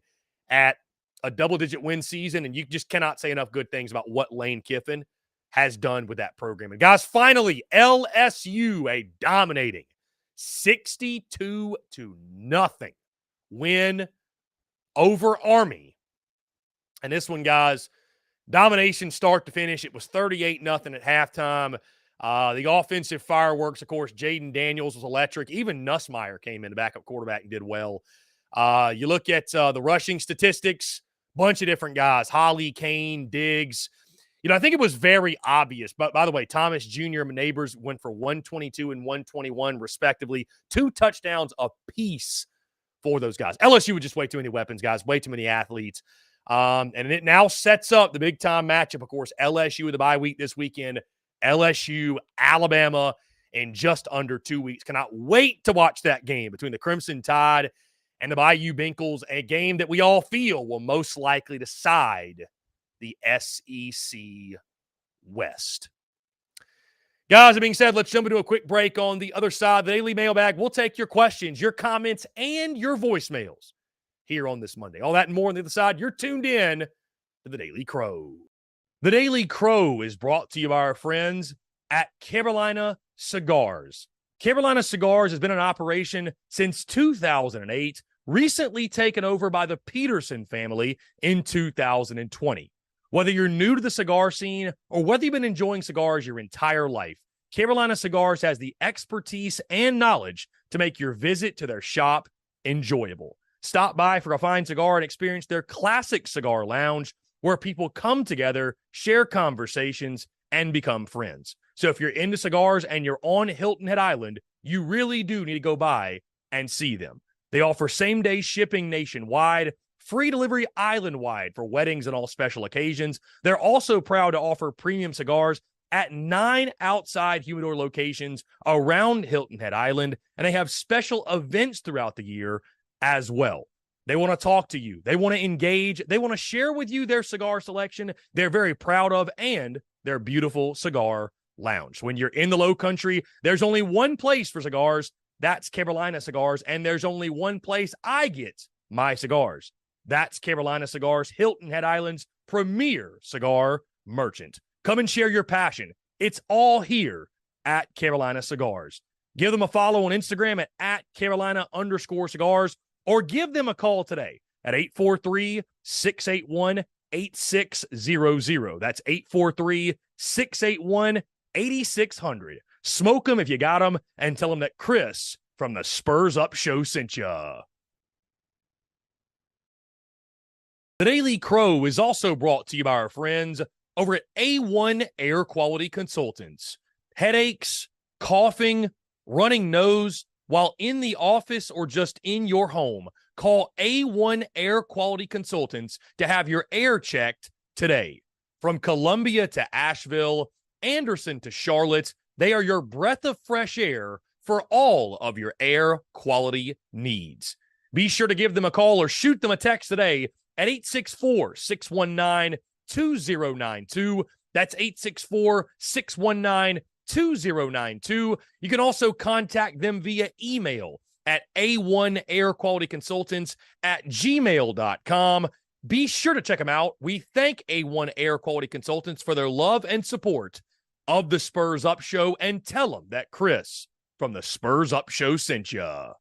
at a double-digit win season, and you just cannot say enough good things about what Lane Kiffin has done with that program. And guys, finally, LSU, a dominating 62-0 win over Army. And this one, guys, domination start to finish. It was 38-0 at halftime. The offensive fireworks, of course, Jaden Daniels was electric. Even Nussmeier came in, the backup quarterback, and did well. You look at the rushing statistics, bunch of different guys, Holly, Kane, Diggs. I think it was very obvious. But by the way, Thomas Jr. and Neighbors went for 122 and 121, respectively. 2 touchdowns apiece for those guys. LSU with just way too many weapons, guys, way too many athletes. And it now sets up the big-time matchup, of course, LSU with the bye week this weekend. LSU, Alabama, in just under 2 weeks. Cannot wait to watch that game between the Crimson Tide and the Bayou Bengals, a game that we all feel will most likely decide the SEC West. Guys, that being said, let's jump into a quick break. On the other side, the Daily Mailbag, we'll take your questions, your comments, and your voicemails here on this Monday. All that and more on the other side. You're tuned in to the Daily Crow. The Daily Crow is brought to you by our friends at Carolina Cigars. Carolina Cigars has been in operation since 2008, recently taken over by the Peterson family in 2020. Whether you're new to the cigar scene or whether you've been enjoying cigars your entire life, Carolina Cigars has the expertise and knowledge to make your visit to their shop enjoyable. Stop by for a fine cigar and experience their classic cigar lounge, where people come together, share conversations, and become friends. So if you're into cigars and you're on Hilton Head Island, you really do need to go by and see them. They offer same-day shipping nationwide, free delivery island-wide for weddings and all special occasions. They're also proud to offer premium cigars at 9 outside humidor locations around Hilton Head Island, and they have special events throughout the year as well. They want to talk to you. They want to engage. They want to share with you their cigar selection they're very proud of and their beautiful cigar lounge. When you're in the Low Country, there's only one place for cigars. That's Carolina Cigars. And there's only one place I get my cigars. That's Carolina Cigars, Hilton Head Island's premier cigar merchant. Come and share your passion. It's all here at Carolina Cigars. Give them a follow on Instagram at Carolina_cigars, or give them a call today at 843-681-8600. That's 843-681-8600. Smoke them if you got them, and tell them that Chris from the Spurs Up Show sent ya. The Daily Crow is also brought to you by our friends over at A1 Air Quality Consultants. Headaches, coughing, running nose while in the office or just in your home. Call A1 Air Quality Consultants to have your air checked today. From Columbia to Asheville, Anderson to Charlotte, they are your breath of fresh air for all of your air quality needs. Be sure to give them a call or shoot them a text today at 864-619-2092. That's 864-619-2092. You can also contact them via email at a1airqualityconsultants@gmail.com. Be sure to check them out. We thank A1 Air Quality Consultants for their love and support of the Spurs Up Show, and tell them that Chris from the Spurs Up Show sent ya.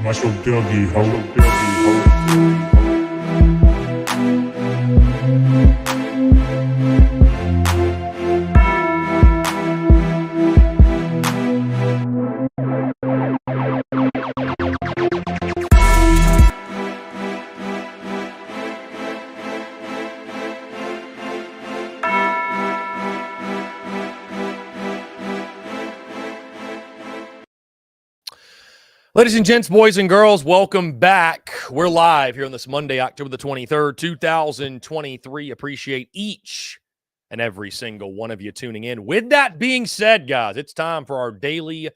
Muscle Dougie Ho. Ladies and gents, boys and girls, welcome back. We're live here on this Monday, October the 23rd, 2023. Appreciate each and every single one of you tuning in. With that being said, guys, it's time for our daily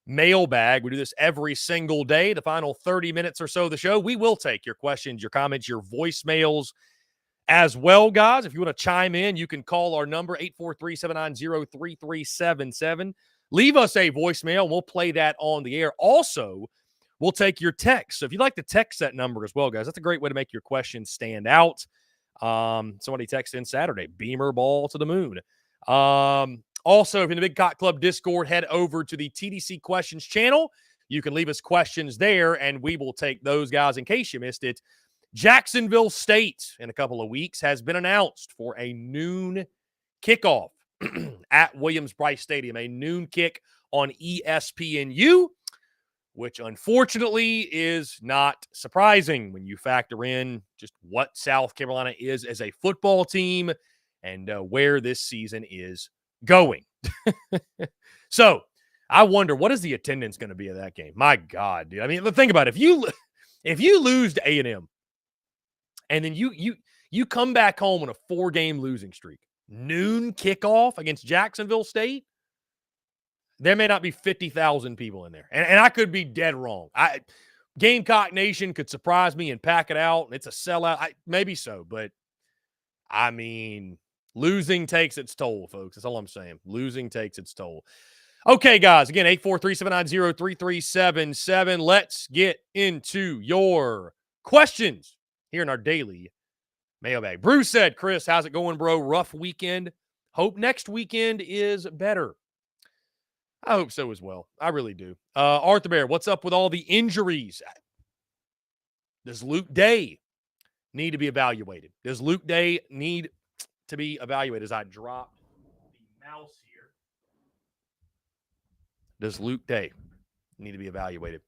mailbag. We do this every single day. The final 30 minutes or so of the show, we will take your questions, your comments, your voicemails as well, guys. If you want to chime in, you can call our number, 843-790-3377. Leave us a voicemail, and we'll play that on the air. Also, we'll take your text. So if you'd like to text that number as well, guys, that's a great way to make your questions stand out. Somebody texted in Saturday, Beamer ball to the moon. Also, if you're in the Big Cock Club Discord, head over to the TDC Questions channel. You can leave us questions there, and we will take those, guys. In case you missed it, Jacksonville State in a couple of weeks has been announced for a noon kickoff at Williams-Brice Stadium, a noon kick on ESPNU, which unfortunately is not surprising when you factor in just what South Carolina is as a football team and where this season is going. So I wonder, what is the attendance going to be at that game? My God, dude. I mean, think about it. If you lose to A&M and then you come back home on a 4-game losing streak, noon kickoff against Jacksonville State, there may not be 50,000 people in there. And I could be dead wrong. Gamecock Nation could surprise me and pack it out, and it's a sellout. Maybe so, but I mean, losing takes its toll, folks. That's all I'm saying. Losing takes its toll. Okay, guys. Again, 843-790-3377. Let's get into your questions here in our daily mailbag. Bruce said, Chris, how's it going, bro? Rough weekend. Hope next weekend is better. I hope so as well. I really do. Arthur Bear, what's up with all the injuries? Does Luke Day need to be evaluated? Does Luke Day need to be evaluated? As I drop the mouse here, does Luke Day need to be evaluated?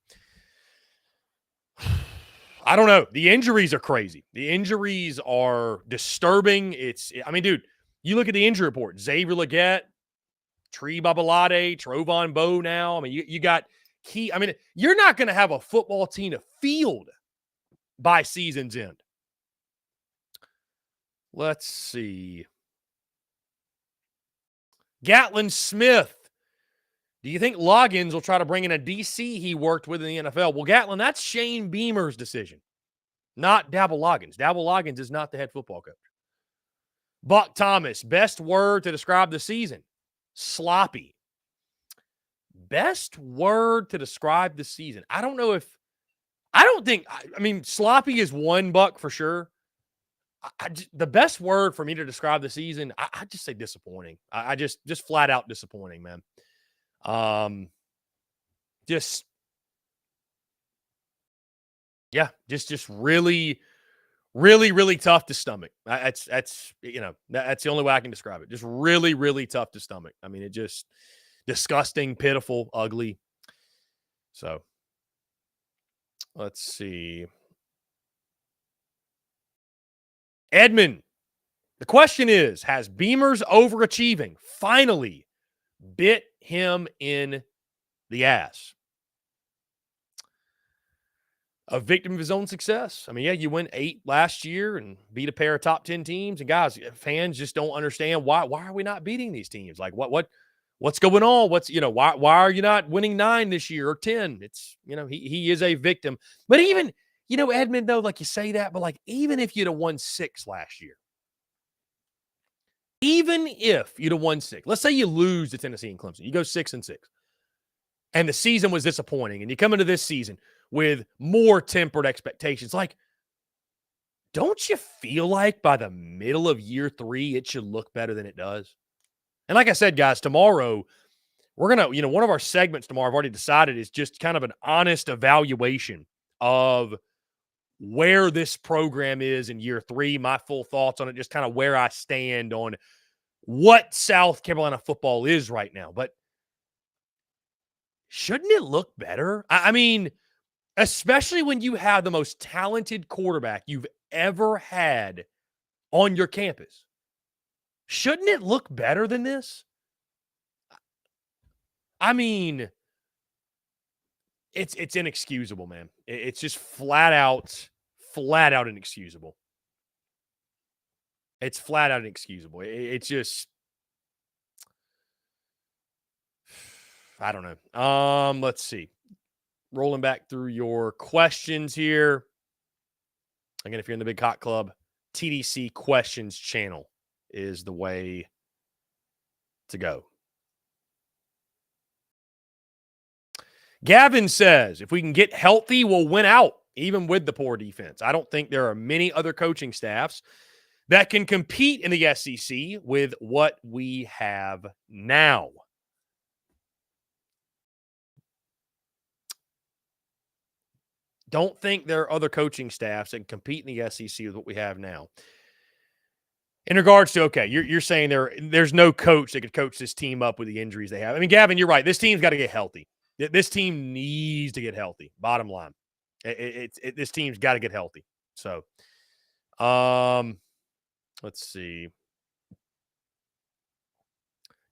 I don't know. The injuries are crazy. The injuries are disturbing. Dude, you look at the injury report. Xavier Legette, Tree Babalade, Trovon Bowe now. You got key. You're not going to have a football team to field by season's end. Let's see. Gatlin Smith. Do you think Loggins will try to bring in a DC he worked with in the NFL? Well, Gatlin, that's Shane Beamer's decision, not Dabble Loggins. Dabble Loggins is not the head football coach. Buck Thomas, best word to describe the season. Sloppy. Best word to describe the season. Sloppy is one, Buck, for sure. The best word for me to describe the season, I just say disappointing. I just flat out disappointing, man. Just really, really, really tough to stomach. That's the only way I can describe it. Just really, really tough to stomach. It just disgusting, pitiful, ugly. So let's see. Edmund, the question is, has Beamer's overachieving finally bit him in the ass? A victim of his own success. You win 8 last year and beat a pair of top 10 teams. And guys, fans just don't understand why are we not beating these teams? Like what's going on? Why are you not winning 9 this year or 10? It's, he is a victim. But even, Edmund, though, like you say that, but like even if you'd have won 6 last year, even if you'd have won 6, let's say you lose to Tennessee and Clemson, you go 6-6, and the season was disappointing, and you come into this season with more tempered expectations. Like, don't you feel like by the middle of year 3, it should look better than it does? And like I said, guys, tomorrow, we're going to, one of our segments tomorrow, I've already decided, is just kind of an honest evaluation of where this program is in year 3, my full thoughts on it, just kind of where I stand on what South Carolina football is right now. But shouldn't it look better? Especially when you have the most talented quarterback you've ever had on your campus. Shouldn't it look better than this? It's inexcusable, man. It's just flat out inexcusable. It's flat out inexcusable. It's just, I don't know. Let's see. Rolling back through your questions here. Again, if you're in the Big Hot Club, TDC Questions channel is the way to go. Gavin says, if we can get healthy, we'll win out, even with the poor defense. I don't think there are many other coaching staffs that can compete in the SEC with what we have now. Don't think there are other coaching staffs that can compete in the SEC with what we have now. In regards to, okay, you're saying there's no coach that could coach this team up with the injuries they have. Gavin, you're right. This team's got to get healthy. This team needs to get healthy. Bottom line, this team's got to get healthy. So, let's see.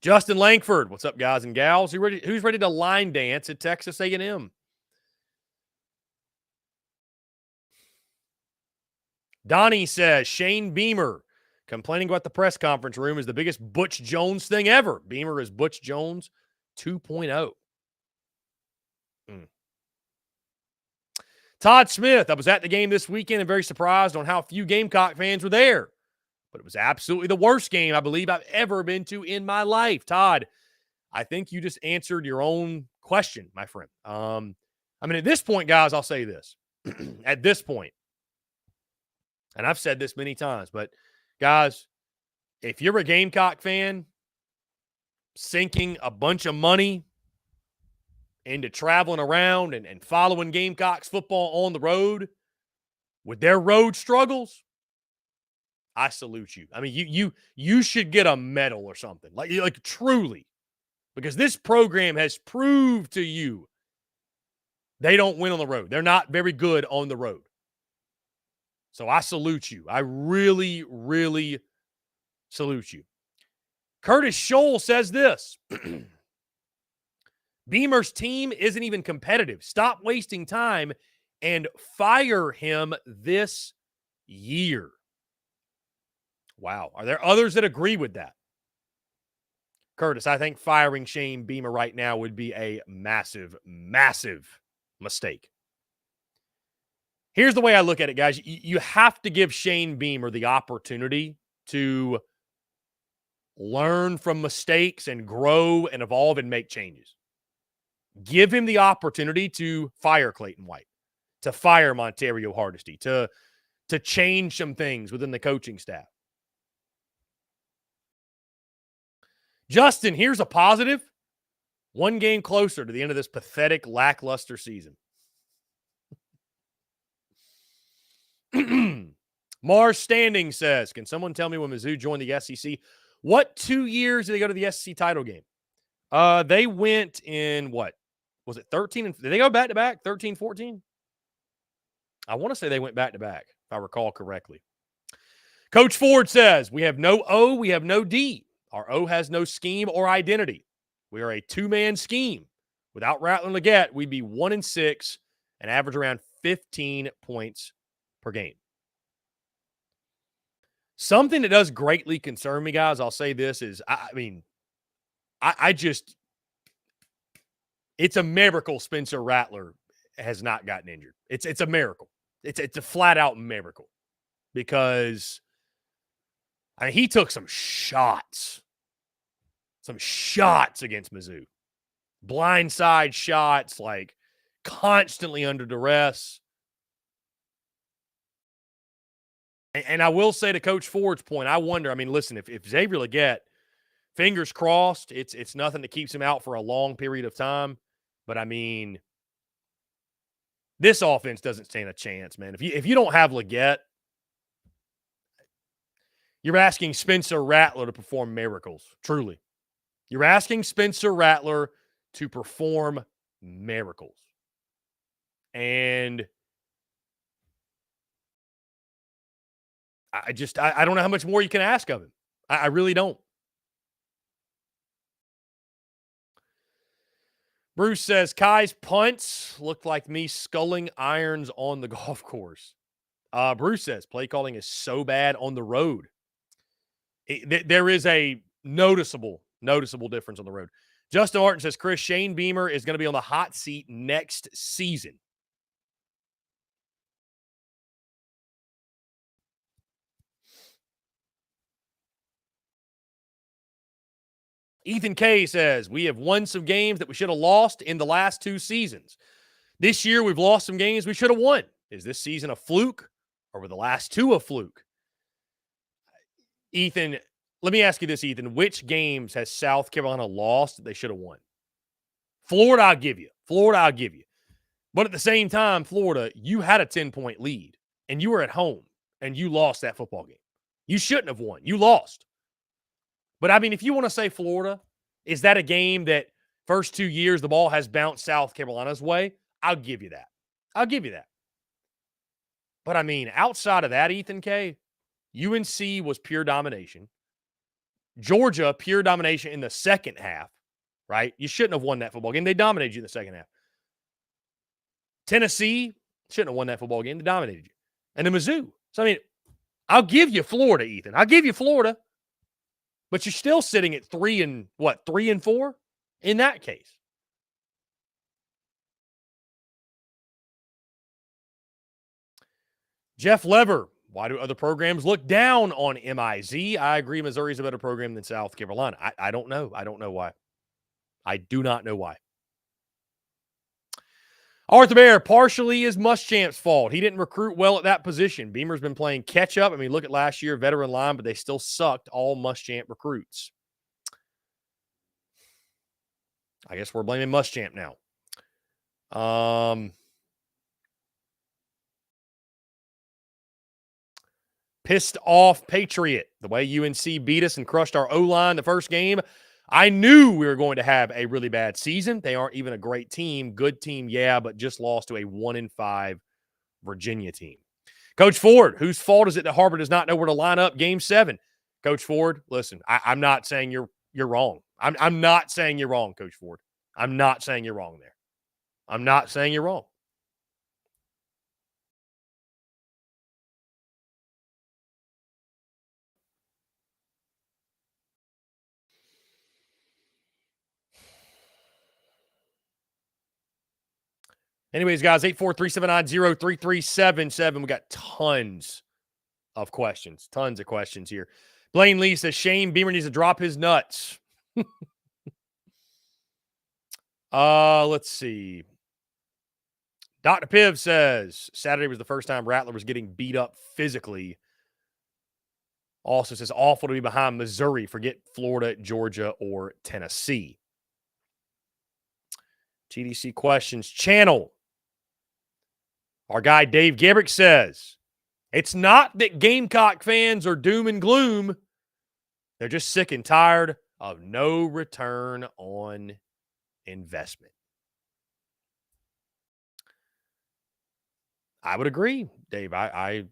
Justin Langford, what's up, guys and gals? Who's ready to line dance at Texas A&M? Donnie says Shane Beamer Complaining about the press conference room is the biggest Butch Jones thing ever. Beamer is Butch Jones 2.0. Todd Smith, I was at the game this weekend and very surprised on how few Gamecock fans were there. But it was absolutely the worst game I believe I've ever been to in my life. Todd, I think you just answered your own question, my friend. At this point, guys, I'll say this. At this point, and I've said this many times, but guys, if you're a Gamecock fan, sinking a bunch of money into traveling around and following Gamecocks football on the road with their road struggles, I salute you. I mean, you should get a medal or something, like truly, because this program has proved to you they don't win on the road. They're not very good on the road. So I salute you. I really, really salute you. Curtis Scholl says this. Beamer's team isn't even competitive. Stop wasting time and fire him this year. Wow. Are there others that agree with that? Curtis, I think firing Shane Beamer right now would be a massive, massive mistake. Here's the way I look at it, guys. You have to give Shane Beamer the opportunity to learn from mistakes and grow and evolve and make changes. Give him the opportunity to fire Clayton White, to fire Montario Hardesty, to change some things within the coaching staff. Justin, here's a positive. One game closer to the end of this pathetic, lackluster season. Mars Standing says, can someone tell me when Mizzou joined the SEC? What 2 years did they go to the SEC title game? They went in what? Was it 13? Did they go back-to-back? 13, 14? I want to say they went back-to-back, if I recall correctly. Coach Ford says, we have no O, we have no D. Our O has no scheme or identity. We are a two-man scheme. Without Rattler and Leggett, we'd be 1-6 and average around 15 points per game. Something that does greatly concern me, guys, I'll say this is, it's a miracle Spencer Rattler has not gotten injured. It's a miracle. It's a flat-out miracle because he took some shots against Mizzou. Blindside shots, like constantly under duress. And I will say to Coach Ford's point, I wonder, listen, if Xavier Leggett, fingers crossed, it's nothing that keeps him out for a long period of time. But this offense doesn't stand a chance, man. If you don't have Leggett, you're asking Spencer Rattler to perform miracles, truly. You're asking Spencer Rattler to perform miracles. And I don't know how much more you can ask of him. I really don't. Bruce says, Kai's punts looked like me sculling irons on the golf course. Bruce says, play calling is so bad on the road. There is a noticeable difference on the road. Justin Martin says, Chris, Shane Beamer is going to be on the hot seat next season. Ethan K says, we have won some games that we should have lost in the last 2 seasons. This year, we've lost some games we should have won. Is this season a fluke, or were the last 2 a fluke? Ethan, let me ask you this, Ethan. Which games has South Carolina lost that they should have won? Florida, I'll give you. But at the same time, Florida, you had a 10-point lead, and you were at home, and you lost that football game. You shouldn't have won. You lost. But, if you want to say Florida, is that a game that first 2 years the ball has bounced South Carolina's way? I'll give you that. But, outside of that, Ethan K., UNC was pure domination. Georgia, pure domination in the second half, right? You shouldn't have won that football game. They dominated you in the second half. Tennessee shouldn't have won that football game. They dominated you. And then Mizzou. So, I'll give you Florida, Ethan. I'll give you Florida. But you're still sitting at 3-4 in that case. Jeff Lever, why do other programs look down on MIZ? I agree Missouri's a better program than South Carolina. I don't know. I don't know why. I do not know why. Arthur Bear, partially is Muschamp's fault. He didn't recruit well at that position. Beamer's been playing catch up. I mean, look at last year, veteran line, but they still sucked all Muschamp recruits. I guess we're blaming Muschamp now. Pissed off Patriot. The way UNC beat us and crushed our O-line the first game, I knew we were going to have a really bad season. They aren't even a great team. Good team, yeah, but just lost to a 1-5 Virginia team. Coach Ford, whose fault is it that Harvard does not know where to line up Game 7? Coach Ford, listen, I'm not saying you're wrong. I'm not saying you're wrong, Coach Ford. I'm not saying you're wrong there. I'm not saying you're wrong. Anyways, guys, 843-790-3377. We got tons of questions. Tons of questions here. Blaine Lee says Shane Beamer needs to drop his nuts. Let's see. Dr. Piv says Saturday was the first time Rattler was getting beat up physically. Also says awful to be behind Missouri. Forget Florida, Georgia, or Tennessee. GDC questions channel. Our guy Dave Gabrick says, it's not that Gamecock fans are doom and gloom. They're just sick and tired of no return on investment. I would agree, Dave. I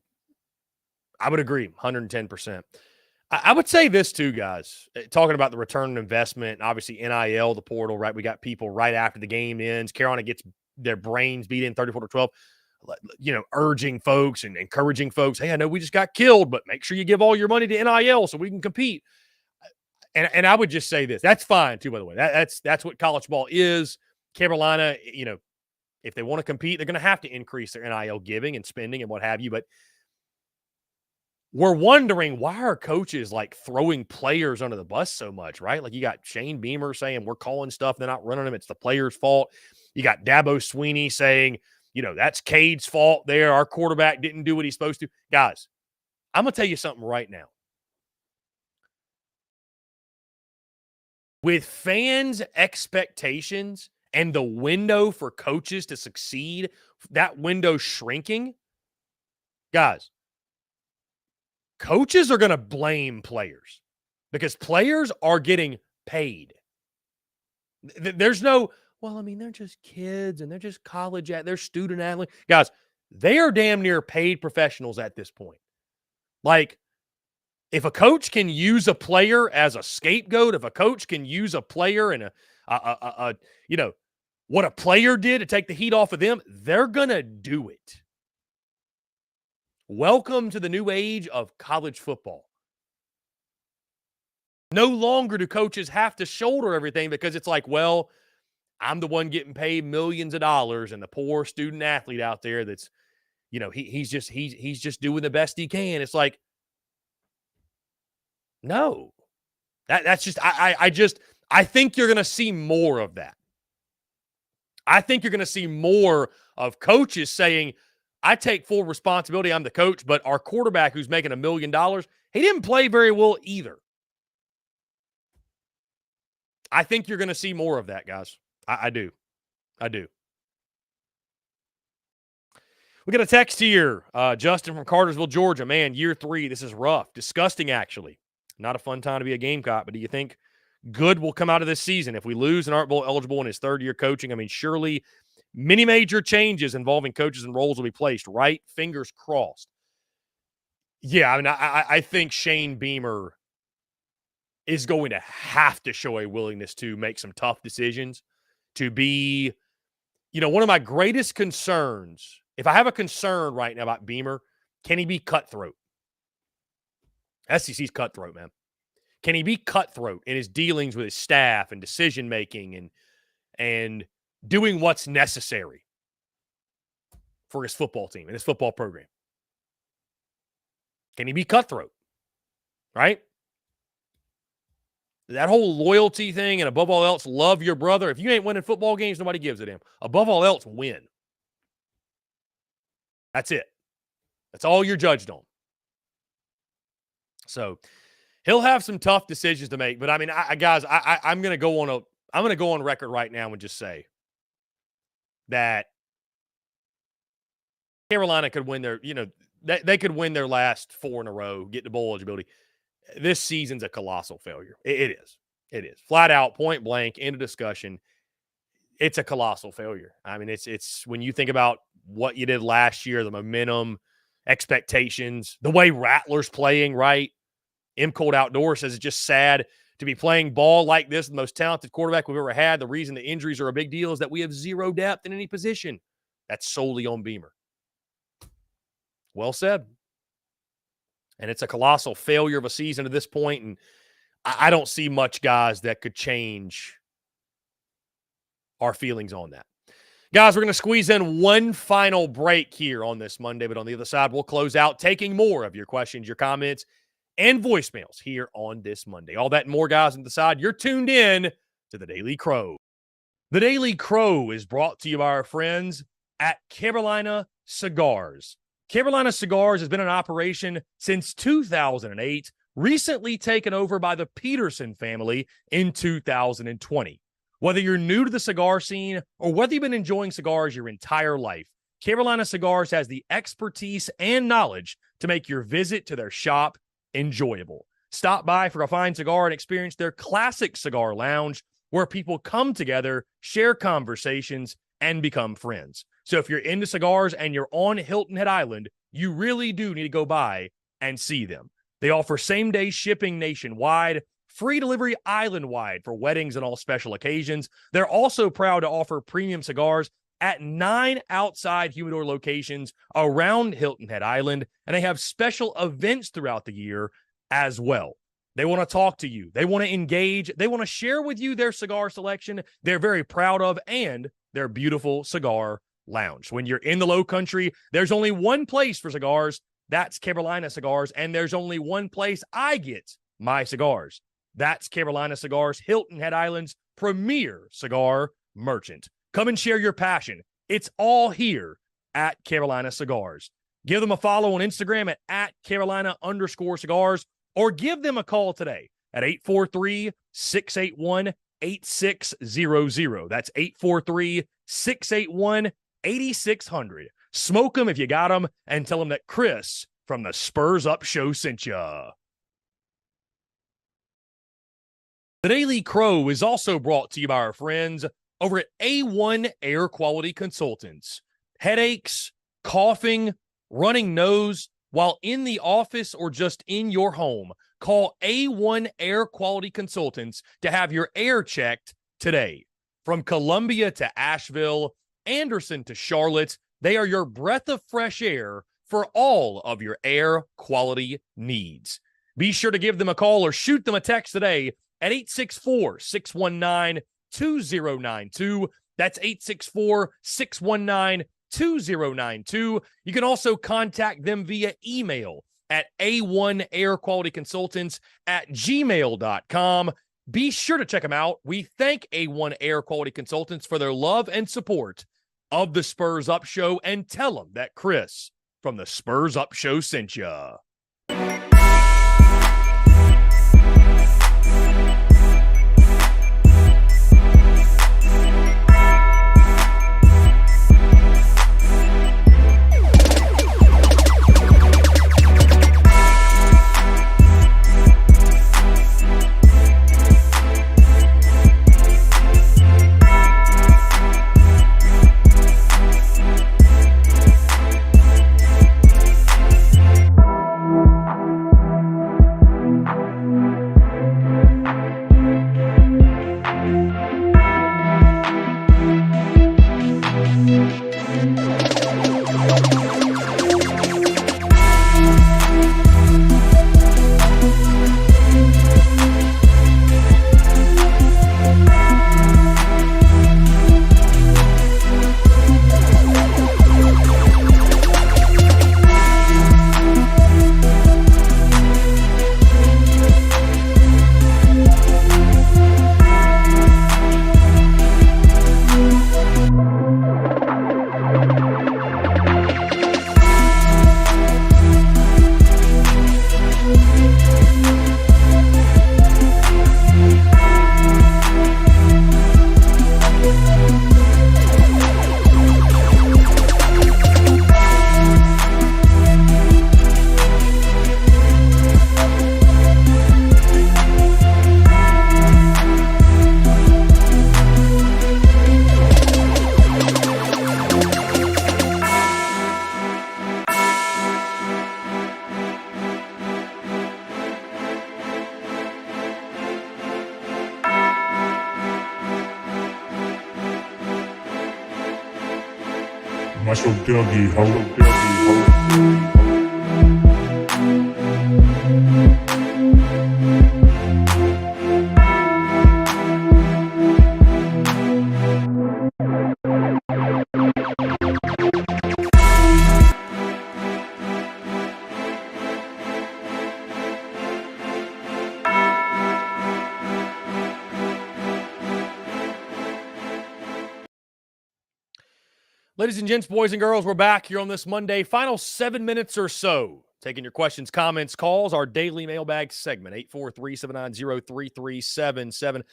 would agree 110%. I would say this too, guys. Talking about the return on investment, obviously NIL, the portal, right? We got people right after the game ends. Carolina gets their brains beat in 34-12. Urging folks and encouraging folks, hey, I know we just got killed, but make sure you give all your money to NIL so we can compete. And I would just say this. That's fine, too, by the way. That's what college ball is. Carolina, if they want to compete, they're going to have to increase their NIL giving and spending and what have you. But we're wondering, why are coaches, throwing players under the bus so much, right? Like, you got Shane Beamer saying we're calling stuff, they're not running them, it's the players' fault. You got Dabo Swinney saying, that's Cade's fault there. Our quarterback didn't do what he's supposed to. Guys, I'm going to tell you something right now. With fans' expectations and the window for coaches to succeed, that window shrinking, guys, coaches are going to blame players because players are getting paid. There's no, well, I mean, they're just kids and they're just college, they're student athletes. Guys, they are damn near paid professionals at this point. If a coach can use a player as a scapegoat, if a coach can use a player and what a player did to take the heat off of them, they're going to do it. Welcome to the new age of college football. No longer do coaches have to shoulder everything because it's like, well, I'm the one getting paid millions of dollars, and the poor student athlete out there that's, he's just doing the best he can. It's like, no, that's just, I think you're going to see more of that. I think you're going to see more of coaches saying, I take full responsibility. I'm the coach, but our quarterback who's making $1 million, he didn't play very well either. I think you're going to see more of that, guys. I do. We got a text here. Justin from Cartersville, Georgia. Man, year 3, this is rough. Disgusting, actually. Not a fun time to be a Gamecock, but do you think good will come out of this season if we lose and aren't bowl eligible in his third year coaching? I mean, surely many major changes involving coaches and roles will be placed, right? Fingers crossed. Yeah, I mean, I think Shane Beamer is going to have to show a willingness to make some tough decisions, to be, one of my greatest concerns, if I have a concern right now about Beamer, can he be cutthroat? SEC's cutthroat, man. Can he be cutthroat in his dealings with his staff and decision-making and doing what's necessary for his football team and his football program? Can he be cutthroat? Right? That whole loyalty thing and above all else, love your brother. If you ain't winning football games, nobody gives a damn. Above all else, win. That's it. That's all you're judged on. So he'll have some tough decisions to make. But I mean, guys, I'm going to go on record right now and just say that Carolina could win their, they could win their last 4 in a row, get the bowl eligibility. This season's a colossal failure. It is. It is. Flat out, point blank, end of discussion. It's a colossal failure. I mean, it's when you think about what you did last year, the momentum, expectations, the way Rattler's playing, right? M Cold Outdoor says it's just sad to be playing ball like this, the most talented quarterback we've ever had. The reason the injuries are a big deal is that we have zero depth in any position. That's solely on Beamer. Well said. And it's a colossal failure of a season at this point, and I don't see much, guys, that could change our feelings on that. Guys, we're going to squeeze in one final break here on this Monday, but on the other side, we'll close out taking more of your questions, your comments, and voicemails here on this Monday. All that and more, guys, on the side. You're tuned in to The Daily Crow. The Daily Crow is brought to you by our friends at Carolina Cigars. Carolina Cigars has been in operation since 2008, recently taken over by the Peterson family in 2020. Whether you're new to the cigar scene or whether you've been enjoying cigars your entire life, Carolina Cigars has the expertise and knowledge to make your visit to their shop enjoyable. Stop by for a fine cigar and experience their classic cigar lounge where people come together, share conversations, and become friends. So if you're into cigars and you're on Hilton Head Island, you really do need to go by and see them. They offer same-day shipping nationwide, free delivery island-wide for weddings and all special occasions. They're also proud to offer premium cigars at 9 outside humidor locations around Hilton Head Island, and they have special events throughout the year as well. They want to talk to you. They want to engage. They want to share with you their cigar selection they're very proud of and their beautiful cigar lounge. When you're in the Low Country, there's only one place for cigars. That's Carolina Cigars, and there's only one place I get my cigars. That's Carolina Cigars, Hilton Head Island's premier cigar merchant. Come and share your passion. It's all here at Carolina Cigars. Give them a follow on Instagram at Carolina_cigars, or give them a call today at 843-681-8600. That's 843-681-8600. Smoke them if you got them, and tell them that Chris from the Spurs Up Show sent ya. The Daily Crow is also brought to you by our friends over at A1 Air Quality Consultants. Headaches, coughing, running nose while in the office or just in your home, call A1 Air Quality Consultants to have your air checked today. From Columbia to Asheville, Anderson to Charlotte, they are your breath of fresh air for all of your air quality needs. Be sure to give them a call or shoot them a text today at 864-619-2092. That's 864-619-2092. You can also contact them via email at a1airqualityconsultants@gmail.com. Be sure to check them out. We thank A1 Air Quality Consultants for their love and support of the Spurs Up Show, and tell them that Chris from the Spurs Up Show sent ya. That's your Dougie, ho. Ladies and gents, boys and girls, we're back here on this Monday. Final 7 minutes or so. Taking your questions, comments, calls, our daily mailbag segment, 843-790-3377.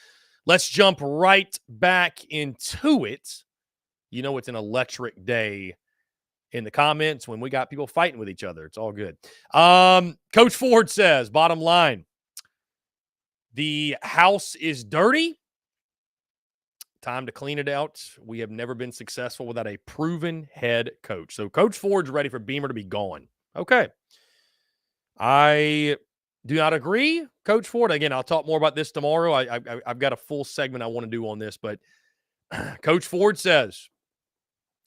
Let's jump right back into it. You know it's an electric day in the comments when we got people fighting with each other. It's all good. Coach Ford says, bottom line, the house is dirty. Time to clean it out. We have never been successful without a proven head coach. So Coach Ford's ready for Beamer to be gone. Okay. I do not agree, Coach Ford. Again, I'll talk more about this tomorrow. I've got a full segment I want to do on this, but Coach Ford says,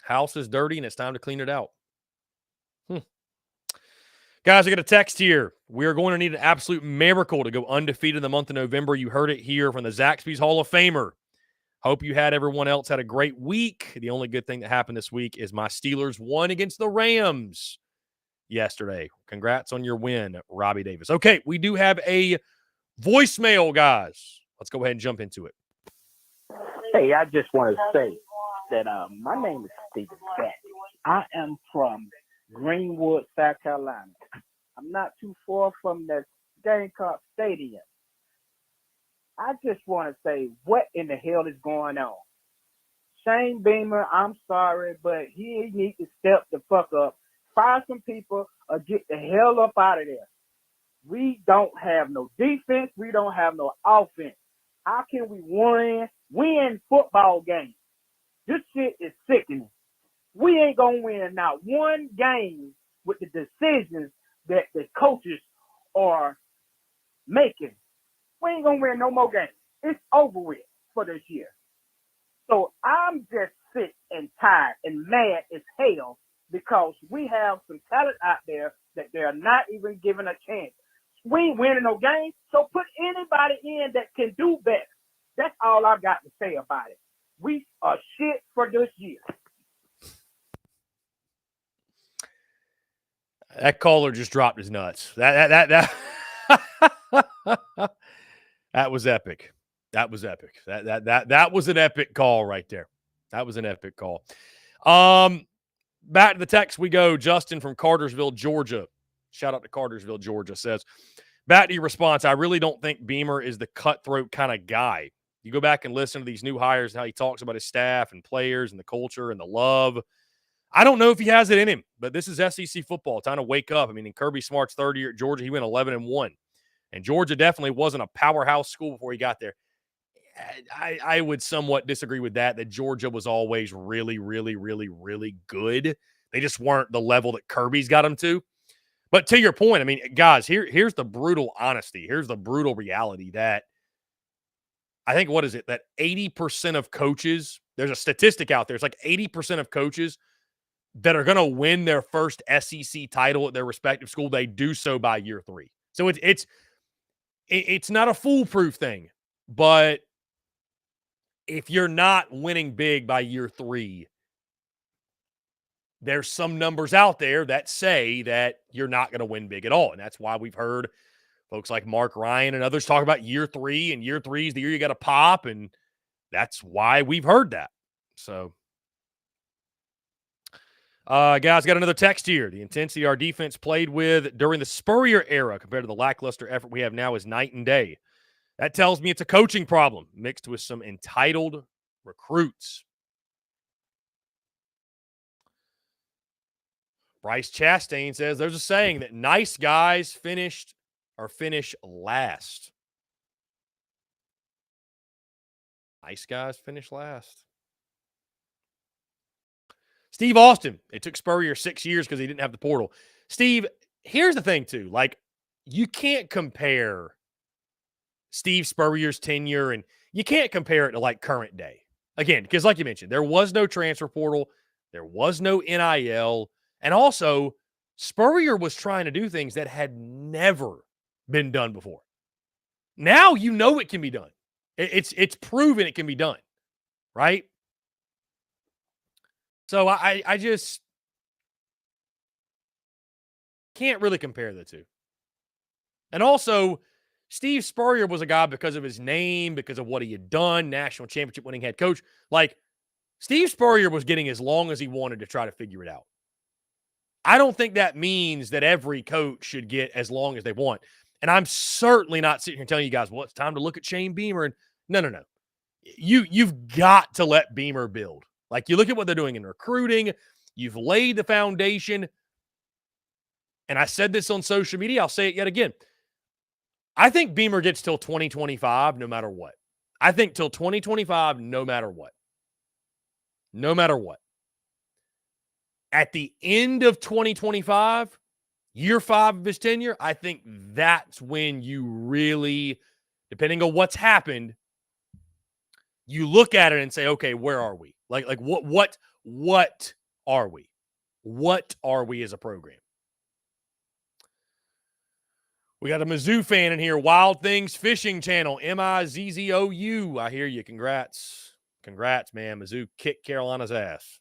house is dirty and it's time to clean it out. Guys, I got a text here. We are going to need an absolute miracle to go undefeated in the month of November. You heard it here from the Zaxby's Hall of Famer. Hope you everyone else had a great week. The only good thing that happened this week is my Steelers won against the Rams yesterday. Congrats on your win, Robbie Davis. Okay, we do have a voicemail, guys. Let's go ahead and jump into it. Hey, I just want to say that my name is Stephen Beck. I am from Greenwood, South Carolina. I'm not too far from the Gamecocks Stadium. I just want to say, what in the hell is going on? Shane Beamer, I'm sorry, but he needs to step the fuck up, fire some people, or get the hell up out of there. We don't have no defense. We don't have no offense. How can we win football games? This shit is sickening. We ain't going to win not one game with the decisions that the coaches are making. We ain't going to win no more games. It's over with for this year. So I'm just sick and tired and mad as hell because we have some talent out there that they're not even giving a chance. We ain't winning no games, so put anybody in that can do better. That's all I got to say about it. We are shit for this year. That caller just dropped his nuts. That was epic. That was epic. That was an epic call right there. That was an epic call. Back to the text we go. Justin from Cartersville, Georgia. Shout out to Cartersville, Georgia, says, back to your response, I really don't think Beamer is the cutthroat kind of guy. You go back and listen to these new hires, how he talks about his staff and players and the culture and the love. I don't know if he has it in him, but this is SEC football. Time to wake up. I mean, in Kirby Smart's third year at Georgia, he went 11-1. And Georgia definitely wasn't a powerhouse school before he got there. I would somewhat disagree with that Georgia was always really, really, really, really good. They just weren't the level that Kirby's got them to. But to your point, I mean, guys, here's the brutal honesty. Here's the brutal reality that I think, what is it, that 80% of coaches, there's a statistic out there, it's like 80% of coaches that are going to win their first SEC title at their respective school, they do so by year 3. So it's not a foolproof thing, but if you're not winning big by year 3, there's some numbers out there that say that you're not going to win big at all. And that's why we've heard folks like Mark Ryan and others talk about year 3, and year 3 is the year you got to pop. And that's why we've heard that. So, guys, got another text here. The intensity our defense played with during the Spurrier era compared to the lackluster effort we have now is night and day. That tells me it's a coaching problem mixed with some entitled recruits. Bryce Chastain says there's a saying that nice guys finish last. Nice guys finish last. Steve Austin, it took Spurrier 6 years because he didn't have the portal. Steve, here's the thing, too. Like, you can't compare Steve Spurrier's tenure, and you can't compare it to, like, current day. Again, because like you mentioned, there was no transfer portal. There was no NIL. And also, Spurrier was trying to do things that had never been done before. Now you know it can be done. It's proven it can be done, right? So I just can't really compare the two. And also, Steve Spurrier was a guy because of his name, because of what he had done, national championship winning head coach. Like, Steve Spurrier was getting as long as he wanted to try to figure it out. I don't think that means that every coach should get as long as they want. And I'm certainly not sitting here telling you guys, well, it's time to look at Shane Beamer. And no. You've got to let Beamer build. Like, you look at what they're doing in recruiting. You've laid the foundation. And I said this on social media. I'll say it yet again. I think Beamer gets till 2025 no matter what. I think till 2025 no matter what. No matter what. At the end of 2025, year 5 of his tenure, I think that's when you really, depending on what's happened, you look at it and say, okay, where are we? Like what are we? What are we as a program? We got a Mizzou fan in here. Wild Things Fishing Channel, Mizzou. I hear you. Congrats. Congrats, man. Mizzou kicked Carolina's ass.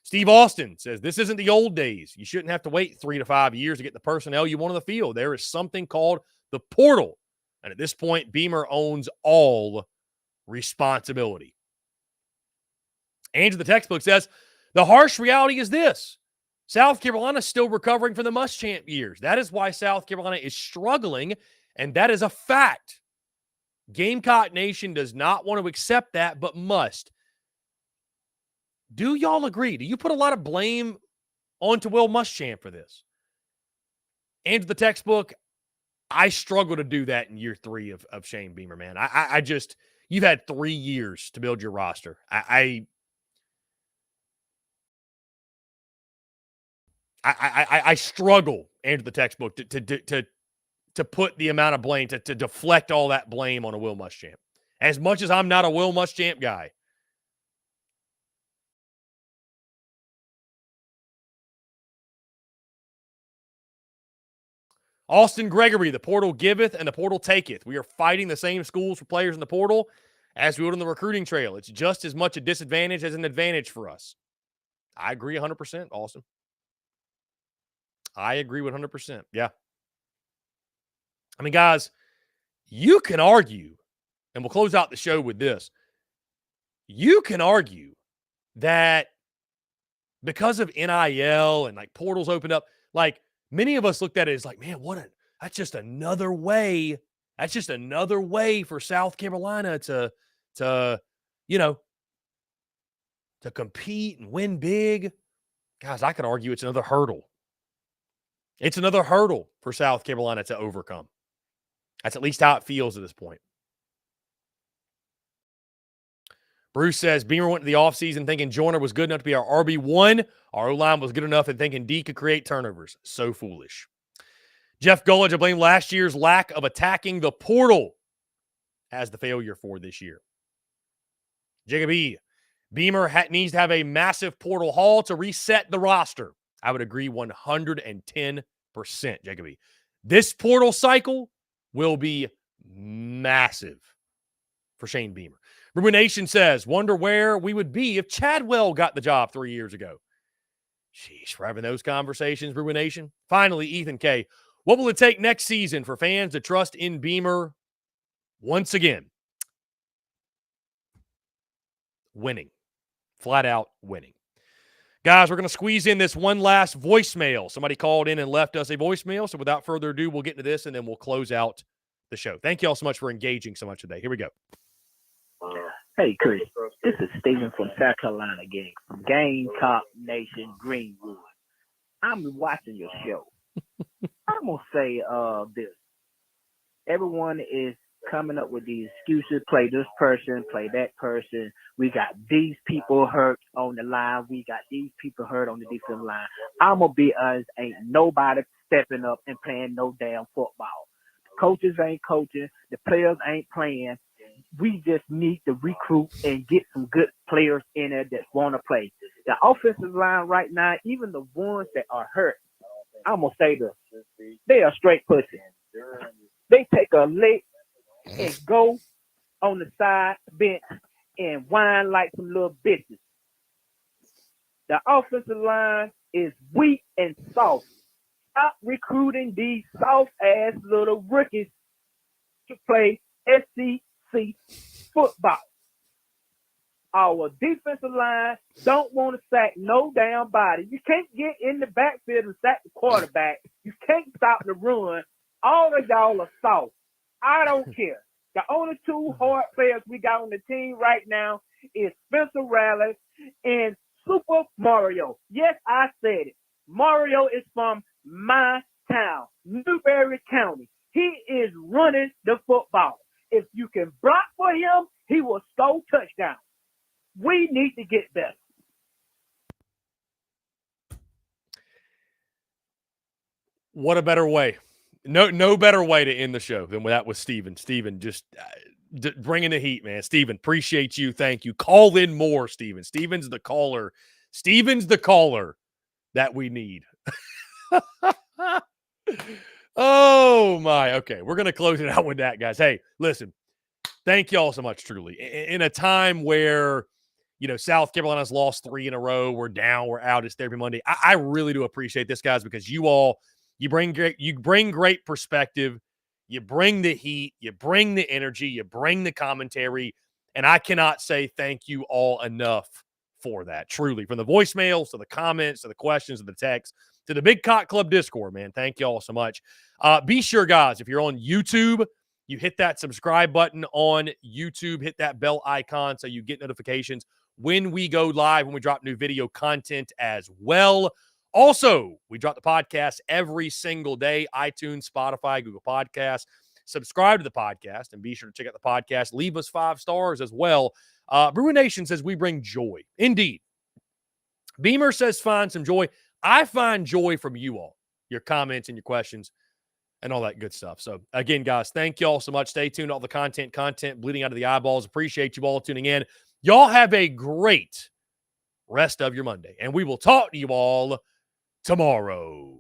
Steve Austin says, this isn't the old days. You shouldn't have to wait 3 to 5 years to get the personnel you want on the field. There is something called the portal. And at this point, Beamer owns all responsibility. Andrew the textbook says, the harsh reality is this. South Carolina is still recovering from the Muschamp years. That is why South Carolina is struggling, and that is a fact. Gamecock Nation does not want to accept that, but must. Do y'all agree? Do you put a lot of blame onto Will Muschamp for this? Andrew the textbook, I struggle to do that in year 3 of Shane Beamer, man. I just, you've had 3 years to build your roster. I struggle, Andrew the textbook, to put the amount of blame, to deflect all that blame on a Will Muschamp. As much as I'm not a Will Muschamp guy. Austin Gregory, the portal giveth and the portal taketh. We are fighting the same schools for players in the portal as we would on the recruiting trail. It's just as much a disadvantage as an advantage for us. I agree 100%, Austin. I agree 100%. Yeah. I mean, guys, you can argue, and we'll close out the show with this. You can argue that because of NIL and like portals opened up, like many of us looked at it as like, man, that's just another way. That's just another way for South Carolina to compete and win big. Guys, I could argue it's another hurdle. It's another hurdle for South Carolina to overcome. That's at least how it feels at this point. Bruce says, Beamer went to the offseason thinking Joyner was good enough to be our RB1. Our O-line was good enough and thinking D could create turnovers. So foolish. Jeff Gullidge, I blame last year's lack of attacking the portal as the failure for this year. Jacob E. Beamer needs to have a massive portal haul to reset the roster. I would agree 110%, Jacob E. This portal cycle will be massive for Shane Beamer. Ruination says, wonder where we would be if Chadwell got the job 3 years ago. Sheesh, we're having those conversations, Ruination. Finally, Ethan K. What will it take next season for fans to trust in Beamer once again? Winning. Flat out winning. Guys, we're going to squeeze in this one last voicemail. Somebody called in and left us a voicemail. So without further ado, we'll get into this and then we'll close out the show. Thank you all so much for engaging so much today. Here we go. Hey, Chris. This is Steven from South Carolina again. Gamecock Nation, Greenwood. I'm watching your show. I'm going to say this. Everyone is coming up with these excuses. Play this person, play that person. We got these people hurt on the line. We got these people hurt on the defensive line. I'm going to be honest. Ain't nobody stepping up and playing no damn football. The coaches ain't coaching. The players ain't playing. we just need to recruit and get some good players in there that want to play. The offensive line right now, even the ones that are hurt, I'm going to say this, they are straight pussy. They take a leg and go on the side bench and whine like some little bitches. The offensive line is weak and soft. Stop recruiting these soft-ass little rookies to play SEC football. Our defensive line don't want to sack no damn body. You can't get in the backfield and sack the quarterback. You can't stop the run. All of y'all are soft. I don't care. The only two hard players we got on the team right now is Spencer Rattler and Super Mario. Yes, I said it. Mario is from my town, Newberry County. He is running the football. If you can block for him, he will score touchdown. We need to get better. What a better way. No better way to end the show than that with Steven. Steven, just bringing the heat, man. Steven, appreciate you. Thank you. Call in more, Steven. Steven's the caller. Steven's the caller that we need. Oh, my. Okay, we're going to close it out with that, guys. Hey, listen, thank you all so much, truly. In a time where, South Carolina's lost 3 in a row, we're down, we're out, it's Therapy Monday. I really do appreciate this, guys, because you bring great perspective, you bring the heat, you bring the energy, you bring the commentary, and I cannot say thank you all enough for that, truly. From the voicemails to the comments to the questions to the texts to the Big Cock Club Discord, man. Thank you all so much. Be sure, guys, if you're on YouTube, you hit that subscribe button on YouTube, hit that bell icon so you get notifications when we go live, when we drop new video content as well. Also, we drop the podcast every single day, iTunes, Spotify, Google Podcasts. Subscribe to the podcast and be sure to check out the podcast. Leave us 5 stars as well. Brewer Nation says we bring joy. Indeed. Beamer says find some joy. I find joy from you all, your comments and your questions and all that good stuff. So, again, guys, thank you all so much. Stay tuned to all the content bleeding out of the eyeballs. Appreciate you all tuning in. Y'all have a great rest of your Monday, and we will talk to you all tomorrow.